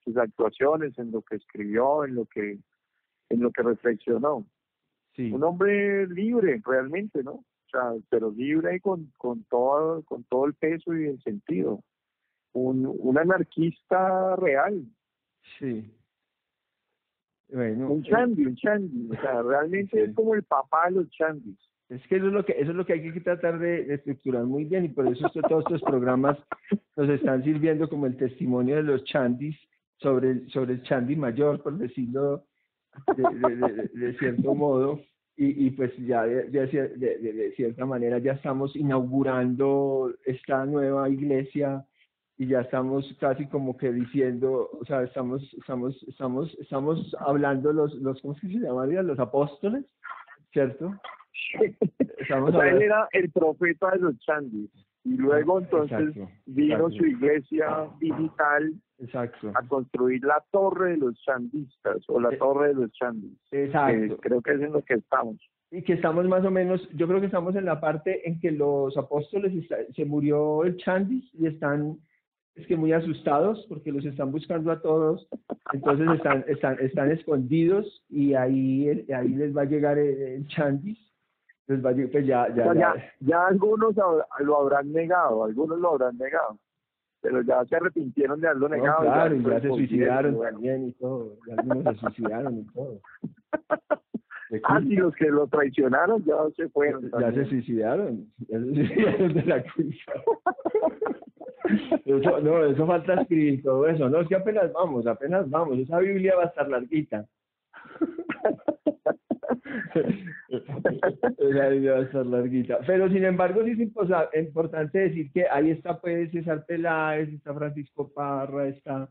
sus actuaciones, en lo que escribió, en lo que reflexionó. Sí. Un hombre libre realmente, ¿no? O sea, pero libre con todo el peso y el sentido. Un anarquista real. Sí. Bueno, un chandy. O sea, realmente es como el papá de los chandis. Es que eso es lo que hay que tratar de estructurar muy bien y por eso todos estos programas nos están sirviendo como el testimonio de los chandis sobre el chandy mayor, por decirlo de cierto modo, y pues ya de cierta manera ya estamos inaugurando esta nueva iglesia y ya estamos casi como que diciendo, o sea, estamos hablando los ¿cómo es que se llamarían? Los apóstoles, ¿cierto? O sea, él era el profeta de los chandis y luego entonces vino su iglesia digital a construir la torre de los chandistas o la torre de los chandis. Exacto. Creo que es en lo que estamos. Y que estamos más o menos, yo creo que estamos en la parte en que los apóstoles se murió el chandis y están muy asustados porque los están buscando a todos, entonces están escondidos y ahí les va a llegar el chandis. Pues ya algunos lo habrán negado, pero ya se arrepintieron de haberlo negado. Claro, ya se suicidaron también y todo, ya algunos se suicidaron y todo. Sí, los que lo traicionaron ya se fueron. Ya se suicidaron de la culpa. Eso falta escribir todo eso, no, es que apenas vamos, esa Biblia va a estar larguita. Pero sin embargo sí es importante decir que ahí está pues César Peláez, está Francisco Parra, está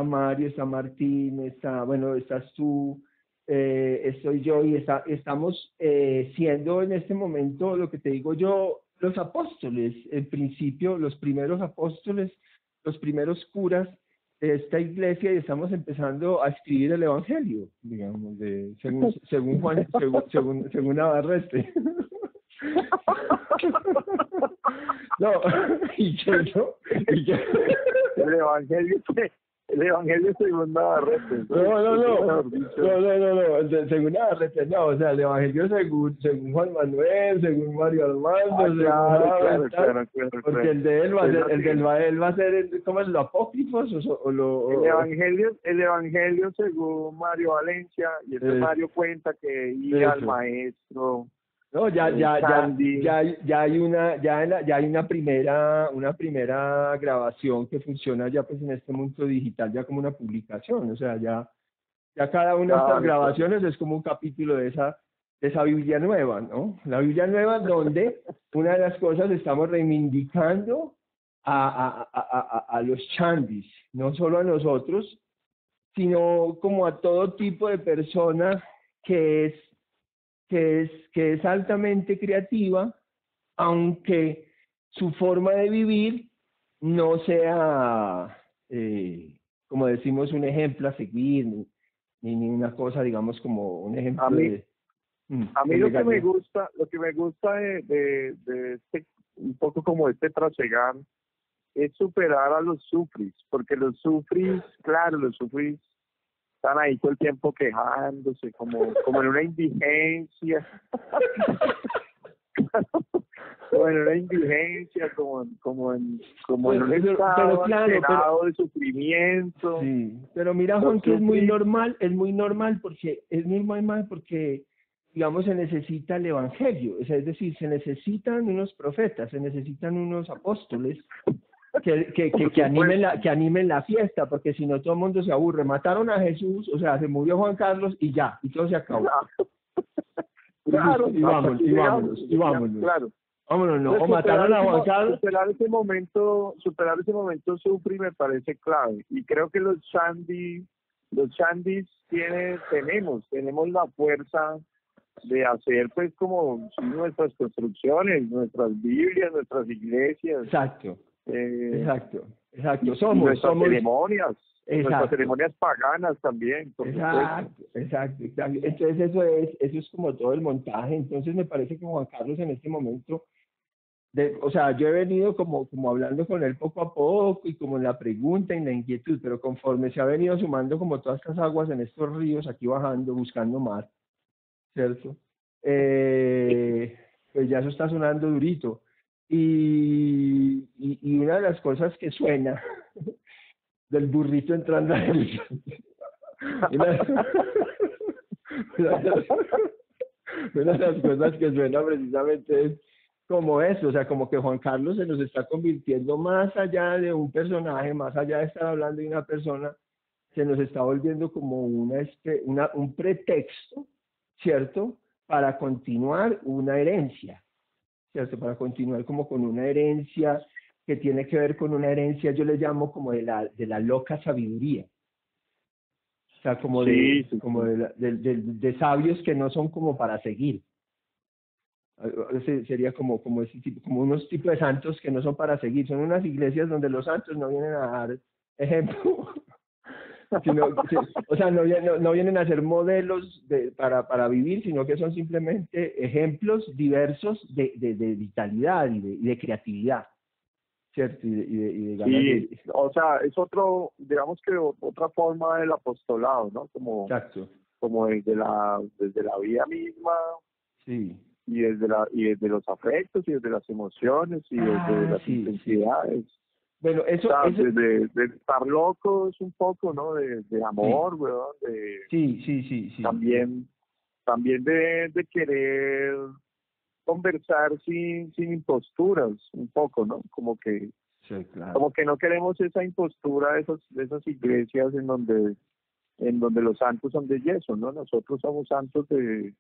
Mario, está Martín, estás tú, estoy yo y estamos siendo en este momento lo que te digo yo, los apóstoles, en principio los primeros apóstoles, los primeros curas de esta iglesia y estamos empezando a escribir el evangelio, digamos, según Juan, según Navarrete. No, y yo no, y yo... El Evangelio según Navarrete. Según Navarrete, no, o sea, el Evangelio según Juan Manuel, según Mario Armando, según Claro, Javier, porque el de él va a ser, el del él va a ser, ¿cómo es lo apócrifos el Evangelio según Mario Valencia, y entonces Mario cuenta que iba al maestro. No, ya hay una primera grabación que funciona ya pues en este mundo digital ya como una publicación, o sea, ya cada una de estas grabaciones es como un capítulo de esa Biblia nueva, ¿no? La Biblia nueva donde una de las cosas estamos reivindicando a los chandis, no solo a nosotros, sino como a todo tipo de persona que es altamente creativa, aunque su forma de vivir no sea, como decimos, un ejemplo a seguir, ni una cosa, digamos, como un ejemplo a mí lo que me gusta de este, un poco como este trasegar, es superar a los sufris, porque los sufris están ahí todo el tiempo quejándose, como en una indigencia, como en una indigencia, como en un estado alterado de sufrimiento. Sí, pero mira, Juan, que es muy normal porque, digamos, se necesita el evangelio, o sea, es decir, se necesitan unos profetas, se necesitan unos apóstoles que animen la fiesta, porque si no todo el mundo se aburre. Mataron a Jesús, o sea, se murió Juan Carlos y ya, y todo se acabó. Claro, y vámonos. Claro. Vámonos, no. O mataron a Juan Carlos. Superar ese momento sufre y me parece clave. Y creo que los chandis tenemos la fuerza de hacer pues como nuestras construcciones, nuestras Biblias, nuestras iglesias. Exacto. Somos nuestras ceremonias. Nuestras ceremonias paganas también. Exacto. Entonces eso es como todo el montaje. Entonces me parece que Juan Carlos en este momento, o sea, yo he venido como hablando con él poco a poco y como en la pregunta y en la inquietud, pero conforme se ha venido sumando como todas estas aguas en estos ríos aquí bajando, buscando mar, ¿cierto? Pues ya eso está sonando durito. Y una de las cosas que suena del burrito entrando a él. Una de las cosas que suena precisamente es como eso, o sea, como que Juan Carlos se nos está convirtiendo más allá de un personaje, más allá de estar hablando de una persona, se nos está volviendo como un pretexto, ¿cierto?, para continuar una herencia, ¿cierto?, para continuar como con una herencia que tiene que ver con una herencia, yo le llamo como de la loca sabiduría. O sea, como de sabios que no son como para seguir. Sería como ese tipo, como unos tipos de santos que no son para seguir. Son unas iglesias donde los santos no vienen a dar ejemplo, o sea, no vienen a ser modelos para vivir, sino que son simplemente ejemplos diversos de vitalidad y de creatividad. ¿Cierto? Y de ganas o sea, es digamos que otra forma del apostolado, ¿no? Como desde la vida misma. Sí. Y desde los afectos y desde las emociones y desde las intensidades. Sí. Bueno, eso desde estar locos un poco, ¿no? De amor, weón. Sí. También de querer conversar sin imposturas un poco, ¿no? Como que no queremos esa impostura de esas iglesias en donde los santos son de yeso, ¿no? Nosotros somos santos de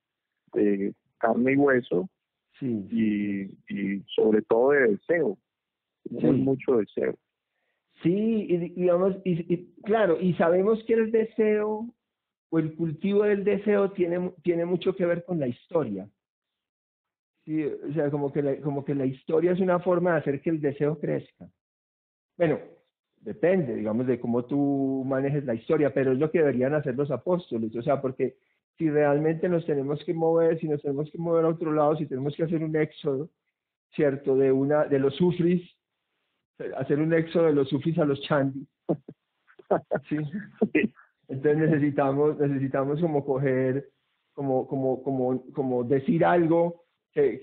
carne y hueso. Sí. Y sobre todo de deseo. Tenemos mucho deseo. Sí, y digamos, claro, y sabemos que el deseo o el cultivo del deseo tiene mucho que ver con la historia. Sí, o sea, como que la historia es una forma de hacer que el deseo crezca. Bueno, depende, digamos, de cómo tú manejes la historia, pero es lo que deberían hacer los apóstoles, o sea, porque si realmente nos tenemos que mover, si nos tenemos que mover a otro lado, si tenemos que hacer un éxodo, ¿cierto? De los sufris, hacer un éxodo de los sufris a los chandis, ¿sí? Sí. Entonces necesitamos como coger, como decir algo que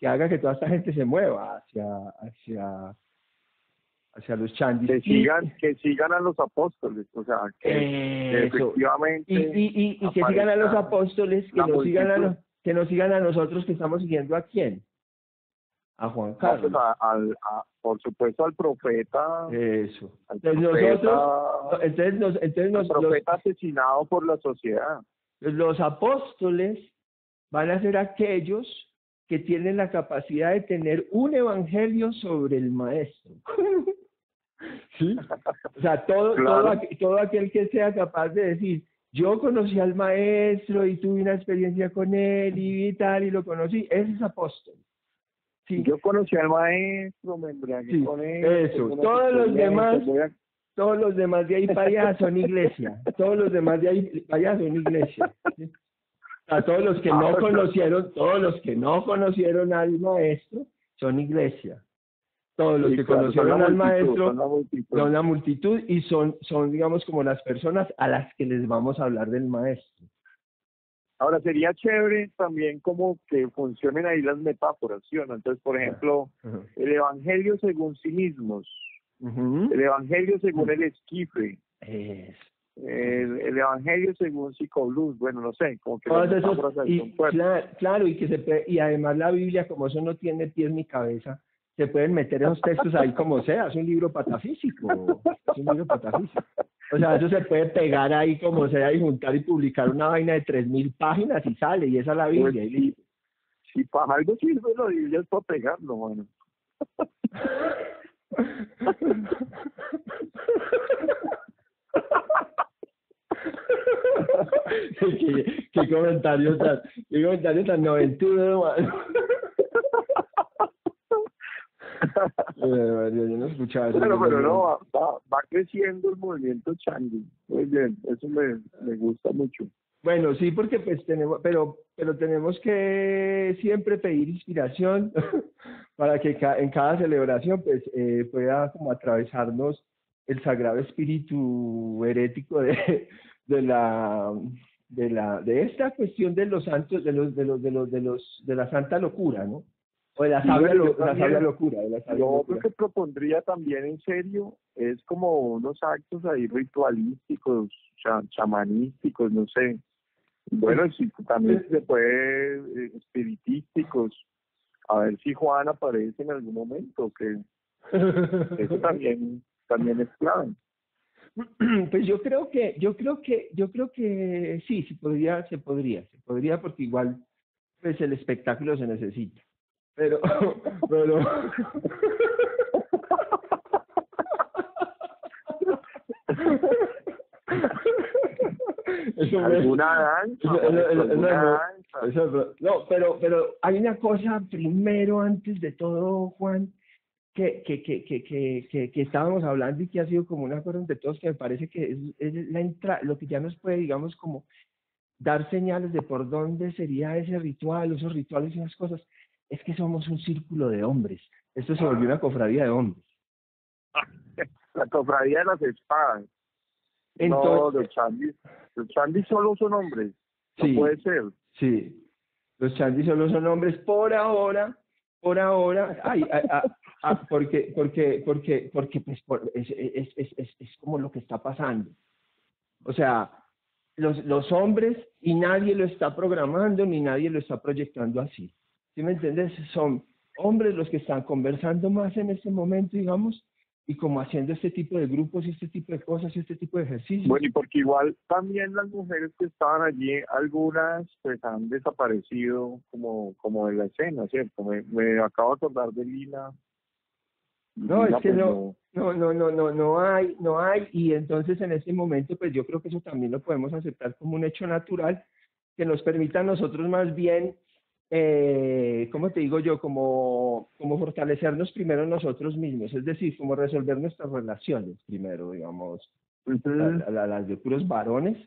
haga que toda esta gente se mueva hacia los chandis. Que sigan a los apóstoles, o sea, que efectivamente y que sigan a los apóstoles, que nos sigan a nosotros, que estamos siguiendo ¿a quién? A Juan Carlos. Por supuesto al profeta. Eso. Entonces el profeta asesinado por la sociedad. Los apóstoles van a ser aquellos que tienen la capacidad de tener un evangelio sobre el maestro. ¿Sí? O sea, todo aquel que sea capaz de decir, yo conocí al maestro y tuve una experiencia con él y tal, y lo conocí, ese es apóstol. Sí. Yo conocí al maestro, me embriagué con él. Eso, todos los demás de ahí para allá son iglesia. Todos los demás de ahí para allá son iglesia. ¿Sí? A todos los que no conocieron al maestro son iglesia. Todos los que conocieron al maestro son la multitud y son, digamos, como las personas a las que les vamos a hablar del maestro. Ahora, sería chévere también como que funcionen ahí las metáforas, ¿sí o no? Entonces, por ejemplo, el evangelio según sí mismos, el evangelio según el esquife, el evangelio según Psicoblus, bueno, no sé, como que las metáforas ahí son fuertes. Claro, y además la Biblia, como eso no tiene pies ni cabeza, se pueden meter esos textos ahí como sea, es un libro patafísico, O sea, eso se puede pegar ahí como sea y juntar y publicar una vaina de 3.000 páginas y sale, y esa es la Biblia. Pues, si para algo sirve la Biblia es para pegarlo, bueno. ¿Qué comentario tan noventudo, mano? Yo no escuchaba eso. Bueno, pero no, va creciendo el movimiento Changi. Muy bien, eso me gusta mucho. Bueno, sí, porque pues tenemos, pero tenemos que siempre pedir inspiración para que en cada celebración pues pueda como atravesarnos el sagrado espíritu herético de esta cuestión de los santos, de la santa locura, ¿no? O de la sabia locura. Lo otro que propondría también en serio es como unos actos ahí ritualísticos, chamanísticos, no sé. Bueno, sí, también se puede espiritísticos. A ver si Juan aparece en algún momento, que eso también es clave. Pues yo creo que sí, se podría porque igual pues el espectáculo se necesita. Pero ¿Alguna danza? No, pero hay una cosa primero, antes de todo, Juan, que estábamos hablando y que ha sido como un acuerdo entre todos, que me parece que es lo que ya nos puede, digamos, como dar señales de por dónde sería ese ritual, esos rituales y esas cosas. Es que somos un círculo de hombres. Esto se volvió una cofradía de hombres. La cofradía de las espadas. Entonces, no, los chandis solo son hombres. No sí, puede ser. Sí, los chandis solo son hombres por ahora. Porque pues es como lo que está pasando. O sea, los hombres, y nadie lo está programando ni nadie lo está proyectando así. ¿Sí me entiendes? Son hombres los que están conversando más en este momento, digamos, y como haciendo este tipo de grupos y este tipo de cosas y este tipo de ejercicios. Bueno, y porque igual también las mujeres que estaban allí, algunas pues han desaparecido como de la escena, ¿cierto? Me acabo de acordar de Lina. No, es que no hay, y entonces en este momento pues yo creo que eso también lo podemos aceptar como un hecho natural que nos permita a nosotros más bien, ¿cómo te digo yo? Como fortalecernos primero nosotros mismos, es decir, como resolver nuestras relaciones primero, digamos, las de puros varones.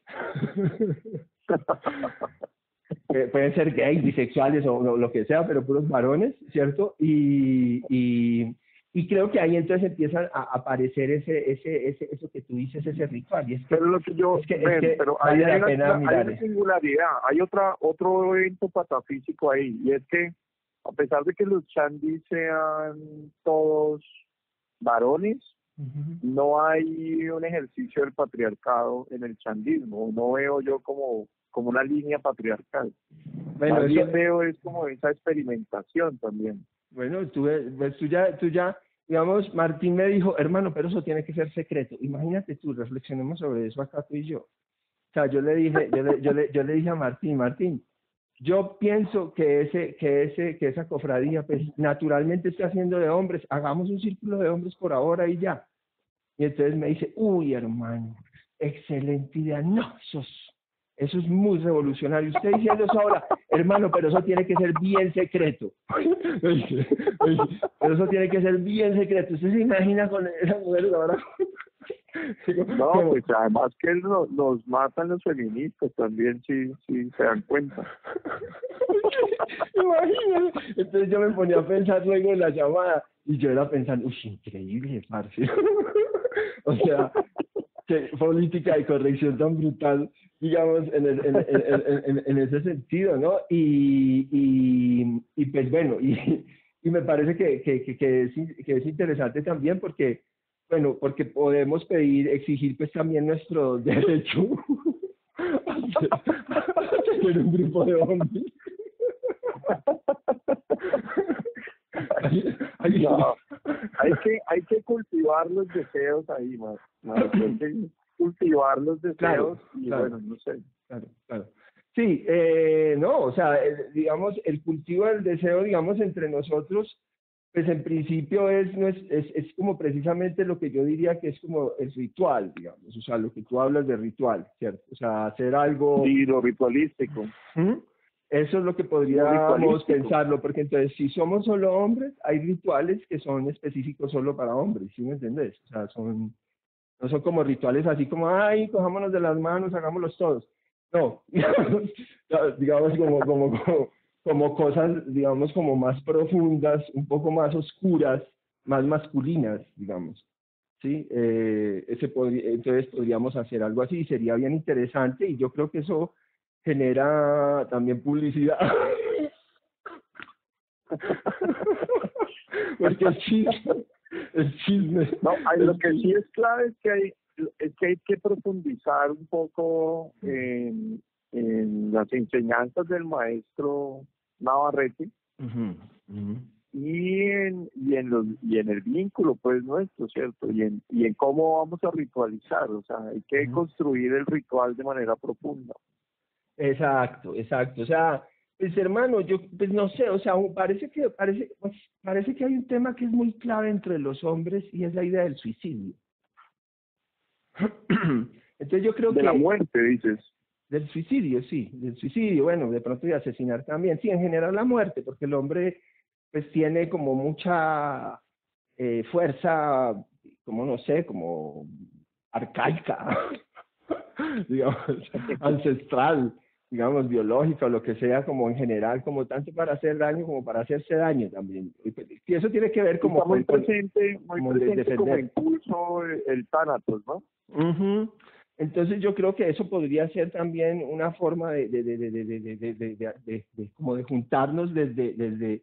pueden ser gays, bisexuales o lo que sea, pero puros varones, ¿cierto? Y creo que ahí entonces empieza a aparecer eso que tú dices, ese ritual. Y es que, Pero lo que yo, pero ahí vale hay la pena hay mirar una eso. singularidad, hay otro evento patafísico ahí, y es que a pesar de que los chandis sean todos varones, no hay un ejercicio del patriarcado en el chandismo, no veo yo como una línea patriarcal. Bueno, Más bien eso, veo es como esa experimentación también. bueno, tú ya, digamos, Martín me dijo, hermano, pero eso tiene que ser secreto. Imagínate tú, reflexionemos sobre eso acá tú y yo. O sea, yo le dije, yo le dije a Martín, yo pienso que esa cofradía, pues, naturalmente está haciendo de hombres, hagamos un círculo de hombres por ahora y ya. Y entonces me dice, uy, hermano, excelente idea. No, eso es muy revolucionario. Usted diciendo eso ahora, hermano, pero eso tiene que ser bien secreto. Pero eso tiene que ser bien secreto. ¿Usted se imagina con esa mujer ahora? No, pues además que nos matan los feministas también, sí se dan cuenta. Imagínate. Entonces yo me ponía a pensar luego en la llamada y yo era pensando, uy, increíble, parce. O sea, qué política de corrección tan brutal, digamos, en ese sentido, ¿no? Y pues bueno, y me parece que es interesante también porque, bueno, porque podemos exigir pues también nuestro derecho a tener un grupo de hombres. No, hay que cultivar los deseos ahí, más hay que cultivar los deseos, claro, y claro, bueno, no sé. Claro. Sí, no, o sea, digamos, el cultivo del deseo, digamos, entre nosotros, pues en principio es como precisamente lo que yo diría que es como el ritual, digamos, o sea, lo que tú hablas de ritual, ¿cierto? O sea, hacer algo. Y lo ritualístico. ¿Mm? Eso es lo que Lo podríamos ritualístico. pensarlo, porque entonces si somos solo hombres, hay rituales que son específicos solo para hombres, ¿sí me entendés? O sea, no son como rituales así como, ay, cojámonos de las manos, hagámoslos todos. No, digamos como cosas, digamos, como más profundas, un poco más oscuras, más masculinas, digamos. ¿Sí? Entonces podríamos hacer algo así, sería bien interesante y yo creo que eso genera también publicidad. Porque el chisme. No, lo que sí es clave es que hay que profundizar un poco en las enseñanzas del maestro Navarrete. Y en el vínculo pues nuestro, cierto, y en cómo vamos a ritualizar, o sea, hay que construir el ritual de manera profunda. Exacto, o sea, pues hermano, yo pues no sé, o sea, parece que hay un tema que es muy clave entre los hombres y es la idea del suicidio. Entonces yo creo de la muerte, dices. Del suicidio, bueno, de pronto de asesinar también, sí, en general la muerte, porque el hombre pues tiene como mucha fuerza, como no sé, como arcaica, digamos, ancestral, digamos, biológica o lo que sea, como en general, como tanto para hacer daño como para hacerse daño también. Y eso tiene que ver como está muy presente como defender. impulso el tánatos, ¿no? Entonces yo creo que eso podría ser también una forma como de juntarnos desde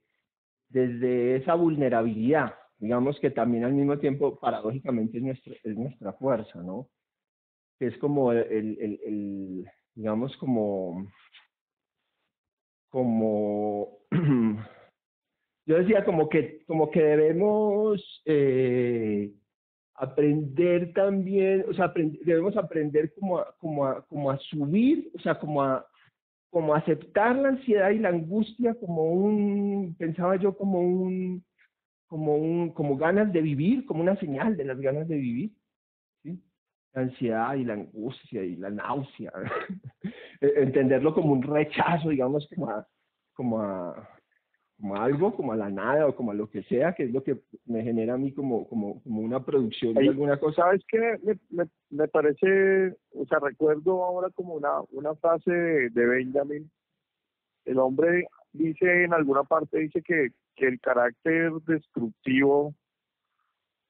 esa vulnerabilidad, digamos que también al mismo tiempo paradójicamente es nuestra fuerza, ¿no? Que es como digamos como yo decía como que debemos aprender también, o sea, debemos aprender como a subir, o sea, como a aceptar la ansiedad y la angustia pensaba yo como ganas de vivir, como una señal de las ganas de vivir, ¿sí? La ansiedad y la angustia y la náusea, entenderlo como un rechazo, digamos, como a como a algo, como a la nada o como a lo que sea, que es lo que me genera a mí como una producción de alguna cosa. ¿Sabes qué? Me parece, o sea, recuerdo ahora como una frase de Benjamin, el hombre dice en alguna parte, dice que el carácter destructivo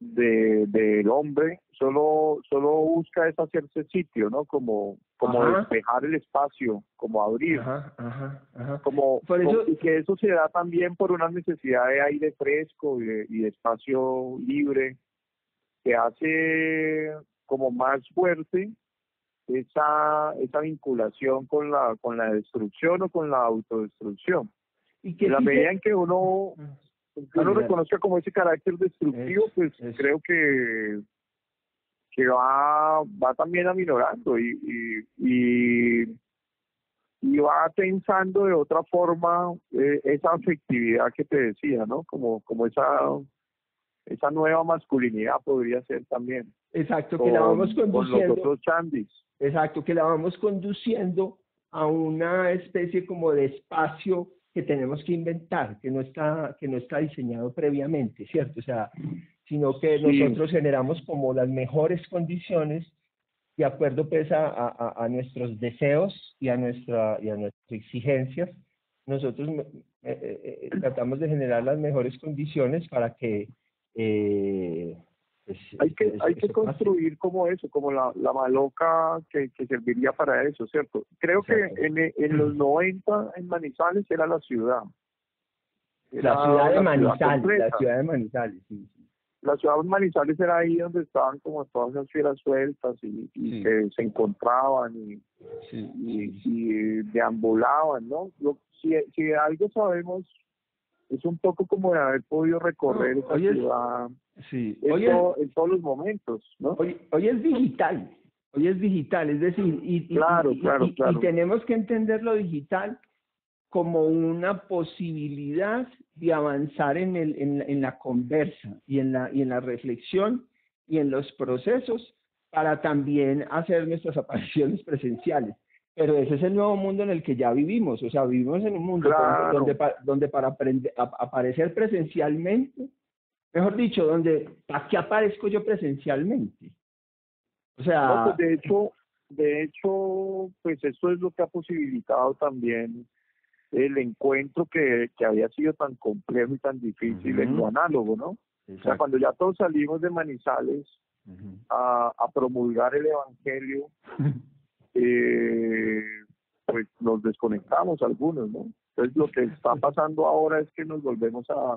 del hombre solo busca es hacerse sitio, ¿no? Como Ajá. despejar el espacio, como abrir, Ajá. Por como eso, y que eso se da también por una necesidad de aire fresco y de espacio libre, que hace como más fuerte esa vinculación con la destrucción o con la autodestrucción. y En que la sí medida en se... que uno reconozca como ese carácter destructivo, Eso, pues eso. creo que va también aminorando y va pensando de otra forma esa afectividad que te decía, ¿no? Como esa nueva masculinidad podría ser también Exacto, que la vamos con los conduciendo. otros chandis. Exacto, que la vamos conduciendo a una especie como de espacio que tenemos que inventar, que no está diseñado previamente, ¿cierto? O sea, sino que Sí, nosotros generamos como las mejores condiciones de acuerdo pues a nuestros deseos y a nuestras exigencias. Nosotros tratamos de generar las mejores condiciones para que pues, hay que eso pase. construir como eso, como la maloca que serviría para eso, ¿cierto? Creo que Exacto. en los 90 en Manizales era la ciudad, La ciudad era de la ciudad Manizales, completa. sí, sí. La ciudad de Manizales era ahí donde estaban como todas las fieras sueltas y Sí, que se encontraban sí, sí. y deambulaban, ¿no? Si de algo sabemos, es un poco como de haber podido No, recorrer esa ciudad sí, en todos los momentos, ¿no? hoy es digital, es decir, Claro, claro, y claro. tenemos que entender lo digital como una posibilidad de avanzar en la conversa y en la reflexión y en los procesos para también hacer nuestras apariciones presenciales. Pero ese es el nuevo mundo en el que ya vivimos, o sea, vivimos en un mundo Claro. donde para aparecer presencialmente, mejor dicho, donde, ¿para qué aparezco yo presencialmente? O No, pues sea, de hecho, pues eso es lo que ha posibilitado también el encuentro que había sido tan complejo y tan difícil en lo ujú, análogo, ¿no? O sea, exacto. cuando ya todos salimos de Manizales Ujú. a promulgar el Evangelio, eh, pues nos desconectamos algunos, ¿no? Entonces lo que está pasando ahora es que nos volvemos a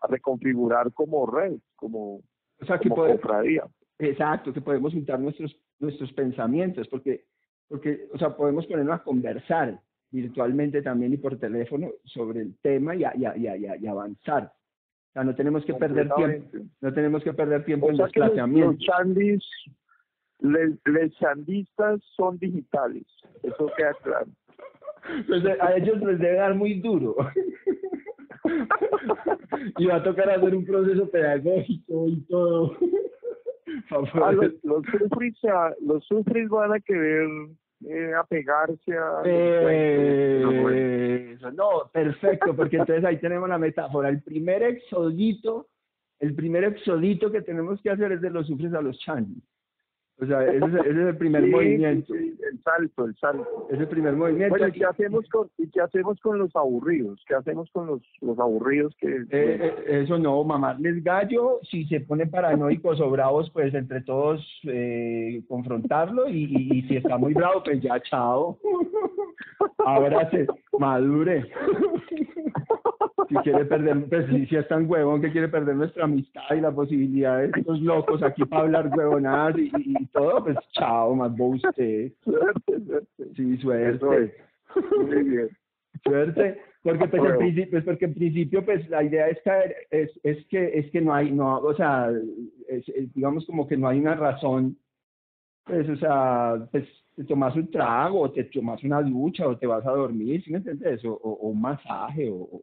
reconfigurar como red, O sea, como cofradía. exacto, que podemos juntar nuestros pensamientos, o sea, podemos ponernos a conversar virtualmente también y por teléfono sobre el tema y avanzar. O sea, no tenemos que perder tiempo, Completamente. no tenemos que perder tiempo O en sea que los desplazamientos. chandis, les chandistas son digitales, eso queda claro. Pues a ellos les debe dar muy duro. Y va a tocar hacer un proceso pedagógico y todo. Para Ah, poder... los sufris van a querer apegarse a los cuentos de los buenos. Eso, no, perfecto, porque entonces ahí tenemos la metáfora. El primer exodito que tenemos que hacer es de los sufres a los chanis. O sea, ese es el primer Sí, sí, movimiento. sí, el salto, el salto. Es el primer movimiento. Bueno, ¿y qué hacemos con los aburridos? ¿Qué hacemos con los aburridos que, bueno, Eso no, mamarles gallo, si se ponen paranoicos o bravos, pues entre todos confrontarlo y si está muy bravo, pues ya chao. Ábrase, madure. Si quiere perder, pues si es tan huevón que quiere perder nuestra amistad y la posibilidad de estos locos aquí para hablar huevonadas y todo, pues chao, más vos usted. suerte, suerte? Sí, Eso suerte. es. Muy bien. Suerte, porque pues Apruebo. porque en principio pues la idea es caer, es que no hay, no, o sea, digamos como que no hay una razón, pues, o sea, pues te tomas un trago, o te tomas una ducha, o te vas a dormir, ¿sí me entiendes? O un masaje, o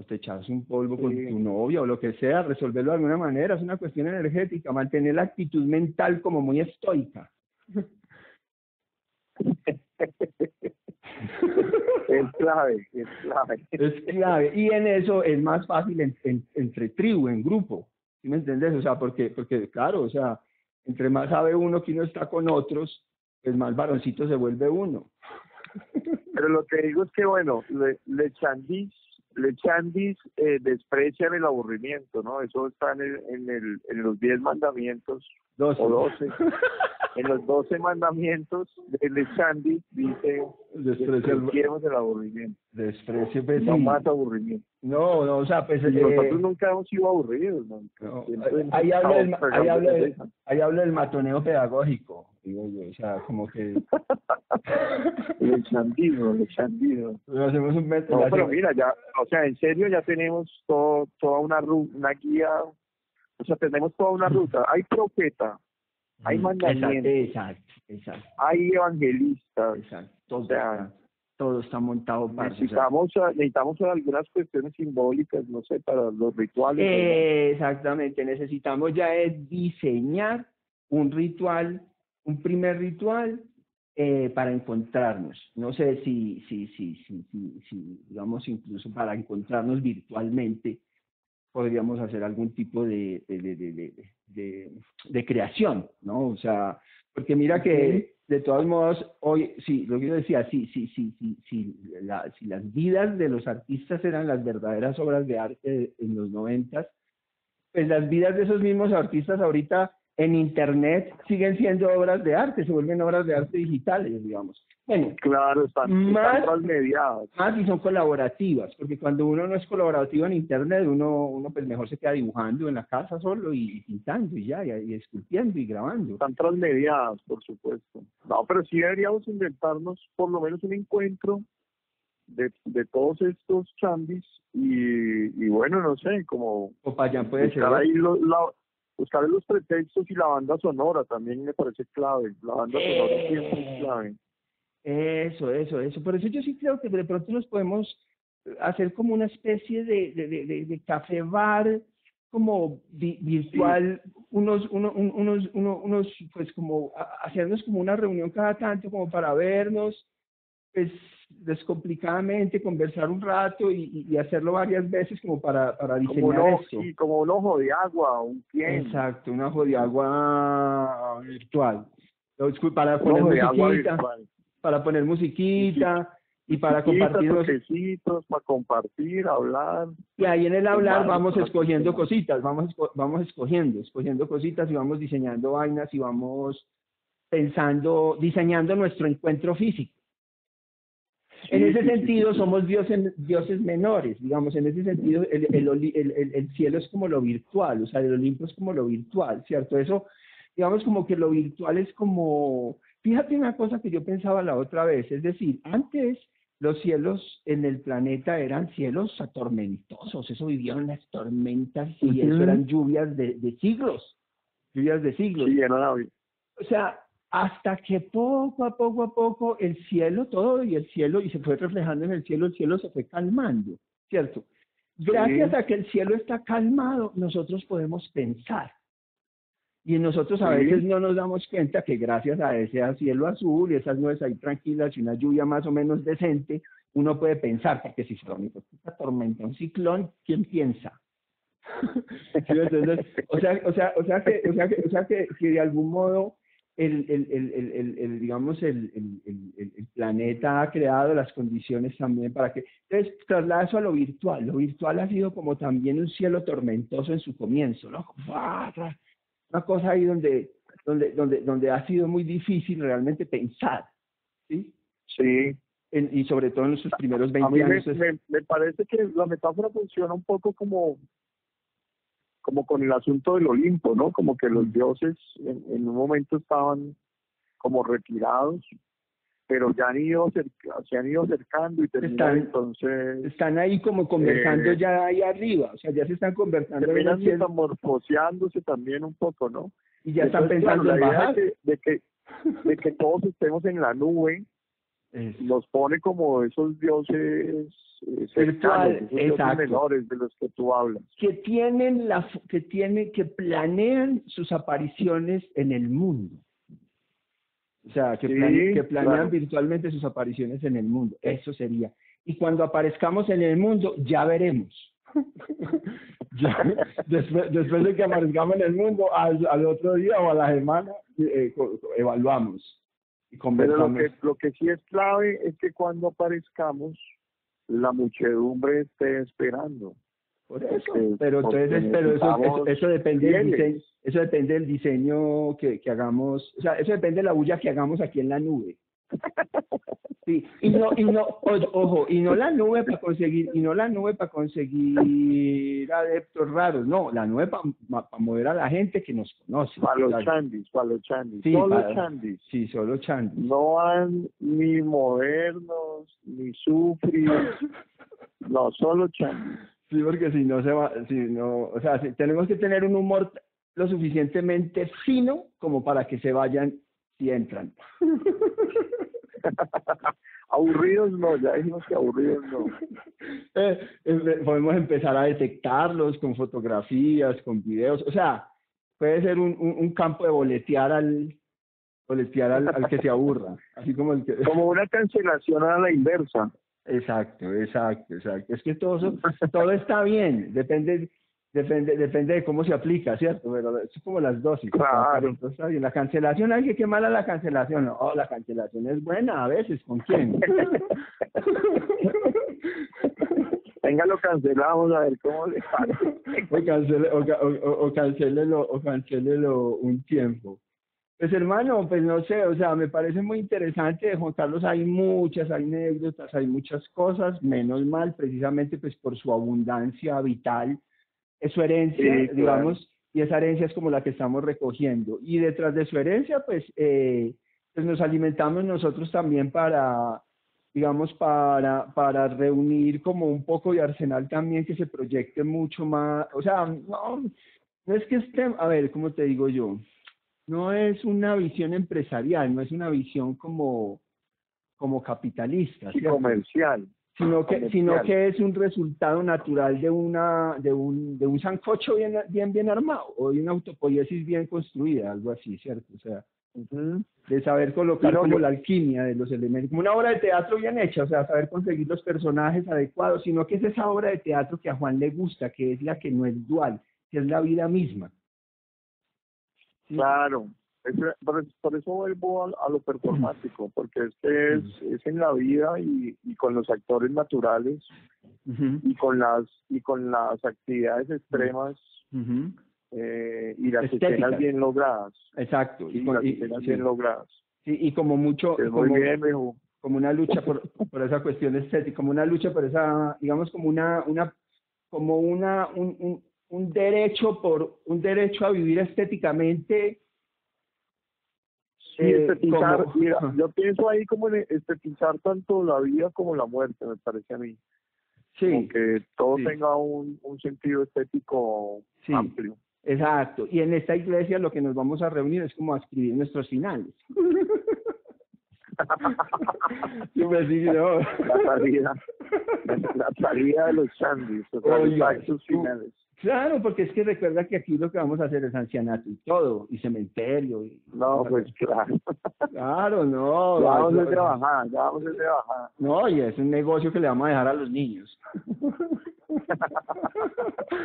te echas un polvo con tu Sí. novia, o lo que sea, resolverlo de alguna manera, es una cuestión energética, mantener la actitud mental como muy estoica. Es clave, es clave. Es clave. Y en eso es más fácil entre tribu, en grupo. ¿Sí me entiendes? O sea, porque claro, o sea, entre más sabe uno que uno está con otros, pues más varoncito se vuelve uno. Pero lo que digo es que, bueno, le Chandis desprecian el aburrimiento, ¿no? Eso está en los 10 mandamientos, 12. o 12. En los 12 mandamientos de Le Chandis dice, despreciemos el aburrimiento. Desprecio, pues No sí. más aburrimiento. No, o sea, pues... Y nosotros nunca hemos sido aburridos, ¿no? No, Siempre ahí estamos hablo del matoneo pedagógico, digo yo, o sea, como que Le Chandismo. hacemos un método. No, pero mira, ya, o sea, en serio ya tenemos toda una guía, o sea, tenemos toda una ruta. Hay profeta, hay mandamientos, Exacto. hay evangelistas, Todo, o sea, todo está montado para necesitamos algunas cuestiones simbólicas, no sé, para los rituales. exactamente, necesitamos ya es diseñar un ritual, un primer ritual para encontrarnos. No sé si, digamos, incluso para encontrarnos virtualmente, podríamos hacer algún tipo de creación, ¿no? O sea, porque mira que de todos modos, hoy, sí, lo que yo decía, si las vidas de los artistas eran las verdaderas obras de arte en los 90, pues las vidas de esos mismos artistas ahorita en Internet siguen siendo obras de arte, se vuelven obras de arte digitales, digamos. Bueno, claro, están transmediadas. Más y son colaborativas, porque cuando uno no es colaborativo en Internet, uno pues mejor se queda dibujando en la casa solo y pintando y ya, y esculpiendo y grabando. Están transmediadas, por supuesto. No, pero sí deberíamos inventarnos por lo menos un encuentro de todos estos chambis y bueno, no sé, como Popayán puede ser. Ahí buscar los pretextos y la banda sonora también me parece clave. La banda sonora siempre es clave. Eso. Por eso yo sí creo que de pronto nos podemos hacer como una especie de café bar, como virtual, sí. unos, pues como hacernos como una reunión cada tanto, como para vernos, pues descomplicadamente, conversar un rato y hacerlo varias veces como para diseñar esto. Sí, como un ojo de agua, un pie. Exacto, un ojo de agua virtual. Para poner musiquita. Para poner musiquita y para compartir para compartir, hablar. Y ahí en el hablar vamos escogiendo cositas, vamos escogiendo cositas y vamos diseñando vainas y vamos diseñando nuestro encuentro físico. En ese sentido somos dioses menores, digamos, en ese sentido el cielo es como lo virtual, o sea, el Olimpo es como lo virtual, ¿cierto? Eso, digamos, como que lo virtual es como... Fíjate una cosa que yo pensaba la otra vez, es decir, antes los cielos en el planeta eran cielos tormentosos, eso vivían las tormentas y eso eran lluvias de siglos. Sí, era la vida. O sea, hasta que poco a poco el cielo y se fue reflejando en el cielo se fue calmando, ¿cierto? Gracias a que el cielo está calmado, nosotros podemos pensar. Y nosotros a veces no nos damos cuenta que gracias a ese cielo azul y esas nubes ahí tranquilas y una lluvia más o menos decente, uno puede pensar, porque si se una tormenta, un ciclón, ¿quién piensa? ¿Sí? Entonces, o sea que de algún modo digamos el planeta ha creado las condiciones también para que... Entonces, traslada eso a lo virtual. Lo virtual ha sido como también un cielo tormentoso en su comienzo, ¿no? Una cosa ahí donde ha sido muy difícil realmente pensar, ¿sí? Sí. Y sobre todo en sus primeros 20 años. Me parece que la metáfora funciona un poco como con el asunto del Olimpo, ¿no? Como que los dioses en un momento estaban como retirados, pero ya se han ido acercando y están ahí como conversando ya ahí arriba, o sea, ya se están conversando. Terminan metamorfoseándose también un poco, ¿no? Y ya están pensando en bajar. De que todos estemos en la nube, nos pone como esos dioses cercanos, esos dioses menores de los que tú hablas. Que planean sus apariciones en el mundo. O sea, que planean virtualmente sus apariciones en el mundo. Eso sería. Y cuando aparezcamos en el mundo, ya veremos. Después de que aparezcamos en el mundo, al otro día o a la semana, evaluamos. y Pero conversamos. lo que sí es clave es que cuando aparezcamos, la muchedumbre esté esperando. Por eso, Porque, pero porque entonces, eso depende del diseño, fieles. eso depende del diseño que hagamos, o sea, eso depende de la bulla que hagamos aquí en la nube. Sí, ojo, y no la nube para conseguir, adeptos raros, no, la nube para mover a la gente que nos conoce. Para los ¿Sabes? chandis, Sí, solo chandis. sí, solo chandis. No han ni modernos, ni sufris, no, solo chandis. Sí, porque si no se va, si no, o sea, tenemos que tener un humor lo suficientemente fino como para que se vayan si entran. Aburridos no, ya dijimos que aburridos no. Podemos empezar a detectarlos con fotografías, con videos, o sea, puede ser un campo de boletear al que se aburra, así como el que... Como una cancelación a la inversa. Exacto. Es que todo está bien, depende de cómo se aplica, ¿cierto? Pero es como las dosis. Claro. Todo está bien. La cancelación, hay que quemarla la cancelación. No, la cancelación es buena a veces, ¿con quién? Venga, lo cancelamos a ver cómo le sale. O cancélelo un tiempo. Pues hermano, pues no sé, o sea, me parece muy interesante de Juan Carlos, hay muchas anécdotas, hay muchas cosas, menos mal, precisamente pues por su abundancia vital, es su herencia, Sí, digamos, claro. y esa herencia es como la que estamos recogiendo. Y detrás de su herencia, pues nos alimentamos nosotros también para reunir como un poco de arsenal también que se proyecte mucho más, o sea, no es que esté, a ver, ¿cómo te digo yo? No es una visión empresarial, no es una visión como capitalista, Sí, ¿cierto? comercial. Sino que es un resultado natural de un sancocho bien armado, o de una autopoiesis bien construida, algo así, ¿cierto? O sea, de saber colocar como la alquimia de los elementos, como una obra de teatro bien hecha, o sea, saber conseguir los personajes adecuados, sino que es esa obra de teatro que a Juan le gusta, que es la que no es dual, que es la vida misma. ¿Sí? Claro, por eso vuelvo a lo performático, porque es que es en la vida y con los actores naturales y con las actividades extremas y las escenas bien logradas. Exacto. Sí, las escenas bien logradas. Sí, y como mucho, es muy bien, mijo. Como una lucha por esa cuestión estética, como una lucha por esa, digamos, como un derecho a vivir estéticamente. Sí, estetizar, mira, yo pienso ahí como en estetizar tanto la vida como la muerte, me parece a mí. Sí, como que todo tenga un sentido estético amplio. Exacto, y en esta iglesia lo que nos vamos a reunir es como a escribir nuestros finales. Yo me digo, la salida de los chandis, o sea, los actos finales. Claro, porque es que recuerda que aquí lo que vamos a hacer es ancianato y todo, y cementerio. No, pues claro. Claro, no. Ya vamos a trabajar. No, y es un negocio que le vamos a dejar a los niños.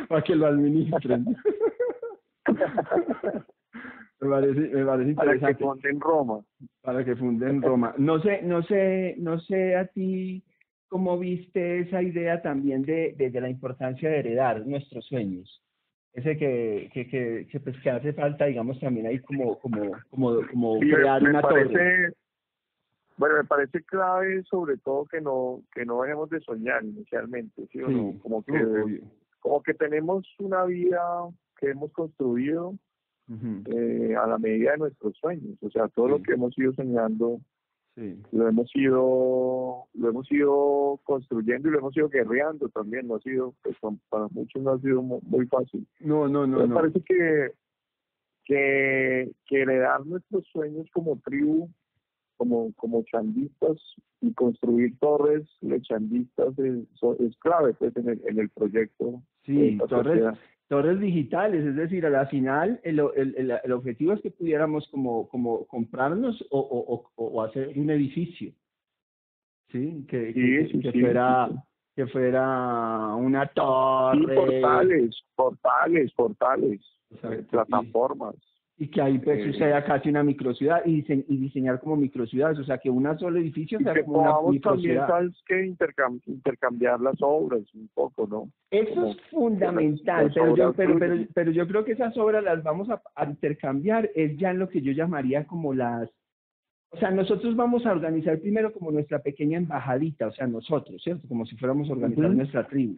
Para que lo administren. Me parece interesante. Para que funden Roma. No sé a ti cómo viste esa idea también de la importancia de heredar nuestros sueños. Ese que pues que hace falta, digamos, también ahí como sí, crear una torre. Bueno, me parece clave sobre todo que no dejemos de soñar inicialmente, ¿sí o no? Como que tenemos una vida que hemos construido a la medida de nuestros sueños, o sea, todo lo que hemos ido soñando lo hemos ido construyendo y lo hemos ido guerreando también, no ha sido, pues para muchos no ha sido muy fácil. Me parece que heredar nuestros sueños como tribu, como chandistas, y construir torres de chandistas es clave pues en el proyecto. Sí, torres digitales, es decir, a la final el objetivo es que pudiéramos como comprarnos o hacer un edificio, ¿sí? Que fuera una torre. Sí, portales, plataformas. Y que ahí pues suceda casi una microciudad y diseñar como microciudades, o sea, que un solo edificio Y sea que como una podamos también, microciudad. sabes que intercambiar las obras un poco, ¿no? Eso Como es fundamental, las obras fluyen. pero yo creo que esas obras las vamos a intercambiar, es ya en lo que yo llamaría como o sea, nosotros vamos a organizar primero como nuestra pequeña embajadita, o sea, nosotros, ¿cierto? Como si fuéramos a organizar nuestra tribu.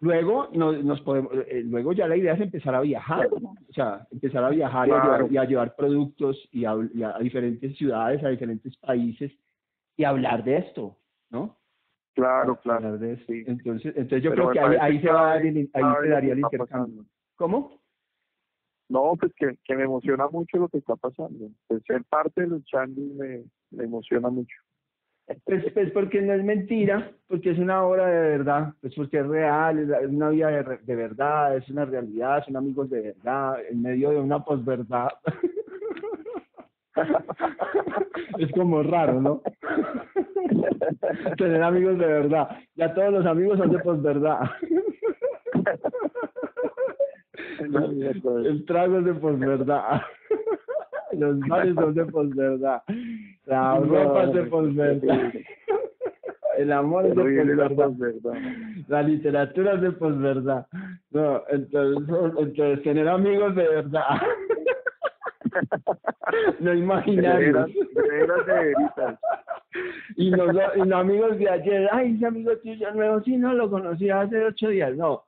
Luego nos podemos, luego ya la idea es empezar a viajar, ¿no? O sea, empezar a viajar Claro. y a llevar productos y a diferentes ciudades, a diferentes países y hablar de esto, ¿no? Claro, claro. Hablar de esto. Sí. Entonces yo Pero creo me que parece ahí se va a dar ahí clave se lo daría que el está intercambio. pasando. ¿Cómo? No, pues que me emociona mucho lo que está pasando. Pues ser parte de los Chandis me emociona mucho. Pues porque no es mentira, porque es una obra de verdad, pues porque es real, es una vida de verdad, es una realidad, son amigos de verdad, en medio de una posverdad. Es como raro, ¿no? Tener amigos de verdad. Ya todos los amigos son de posverdad. El trago es de posverdad. Los bares son de posverdad. La ropa es de posverdad. El amor es de posverdad. La literatura es de posverdad. No, entonces tener amigos de verdad. No imaginarios. Y no amigos de ayer. Ay, ese amigo tuyo nuevo, sí, no lo conocí hace 8 días. No.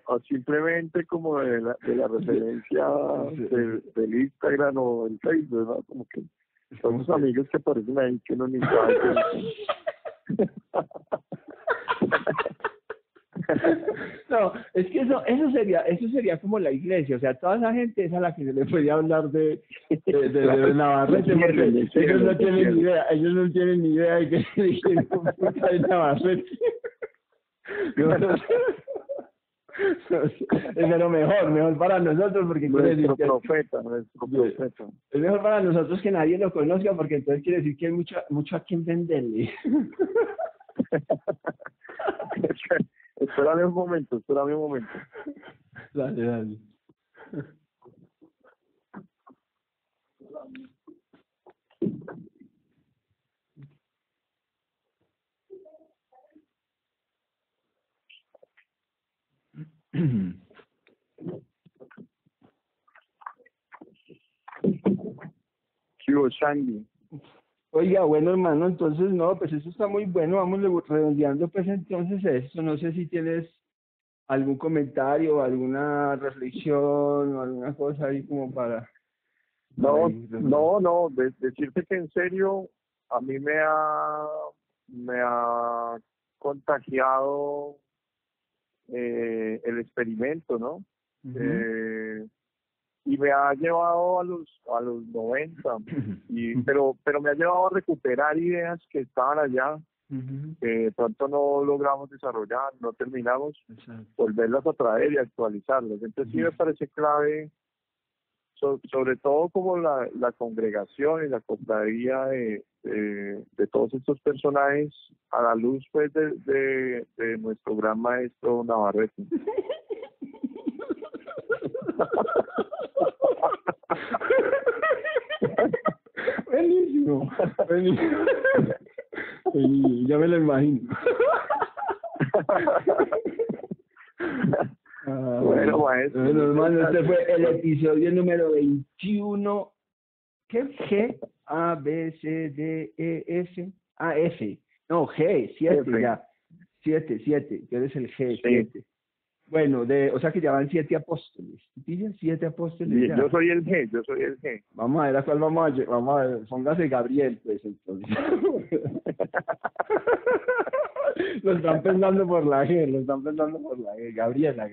O simplemente como de la referencia del Instagram o el Facebook, ¿no? Como que son los amigos que aparecen ahí que uno ni sabe quiénes son. No, es que eso sería como la iglesia, o sea, toda esa gente es a la que se le podía hablar de Navarrete, porque ellos no tienen ni idea de que es Navarrete. Pero mejor para nosotros, porque nuestro profeta. Es mejor para nosotros que nadie lo conozca, porque entonces quiere decir que hay mucho a quien venderle. Espérame un momento. Dale. Oiga, bueno, hermano, entonces no, pues eso está muy bueno, vamos redondeando pues entonces eso, no sé si tienes algún comentario, alguna reflexión o alguna cosa ahí como para... No, decirte que en serio a mí me ha contagiado el experimento, ¿no? Y me ha llevado a los 90, pero me ha llevado a recuperar ideas que estaban allá, que de pronto no logramos desarrollar, no terminamos. Exacto. Volverlas a traer y actualizarlas. Entonces sí me parece clave, sobre todo como la congregación y la cofradía de todos estos personajes a la luz pues de nuestro gran maestro Navarrete. Buenísimo. Ya me lo imagino. Bueno, maestro. Bueno, hermano, este fue el episodio número 21. ¿Qué? G, A, B, C, D, E, F. Ah, F. No, G, 7 F. Ya. 7. Tú eres el G, 7. Sí. Bueno, o sea que ya van 7 apóstoles. ¿Dicen 7 apóstoles? Sí, yo soy el G. Vamos a ver a cuál vamos a ver. Póngase Gabriel, pues, entonces. Lo están pensando por la G. Gabriela.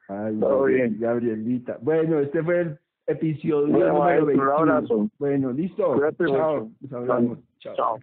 Ay, todo bien. Gabrielita. Bueno, este fue el episodio número 21. Un abrazo. Bueno, listo. Cuídate Chao. mucho. Nos hablamos. Chao.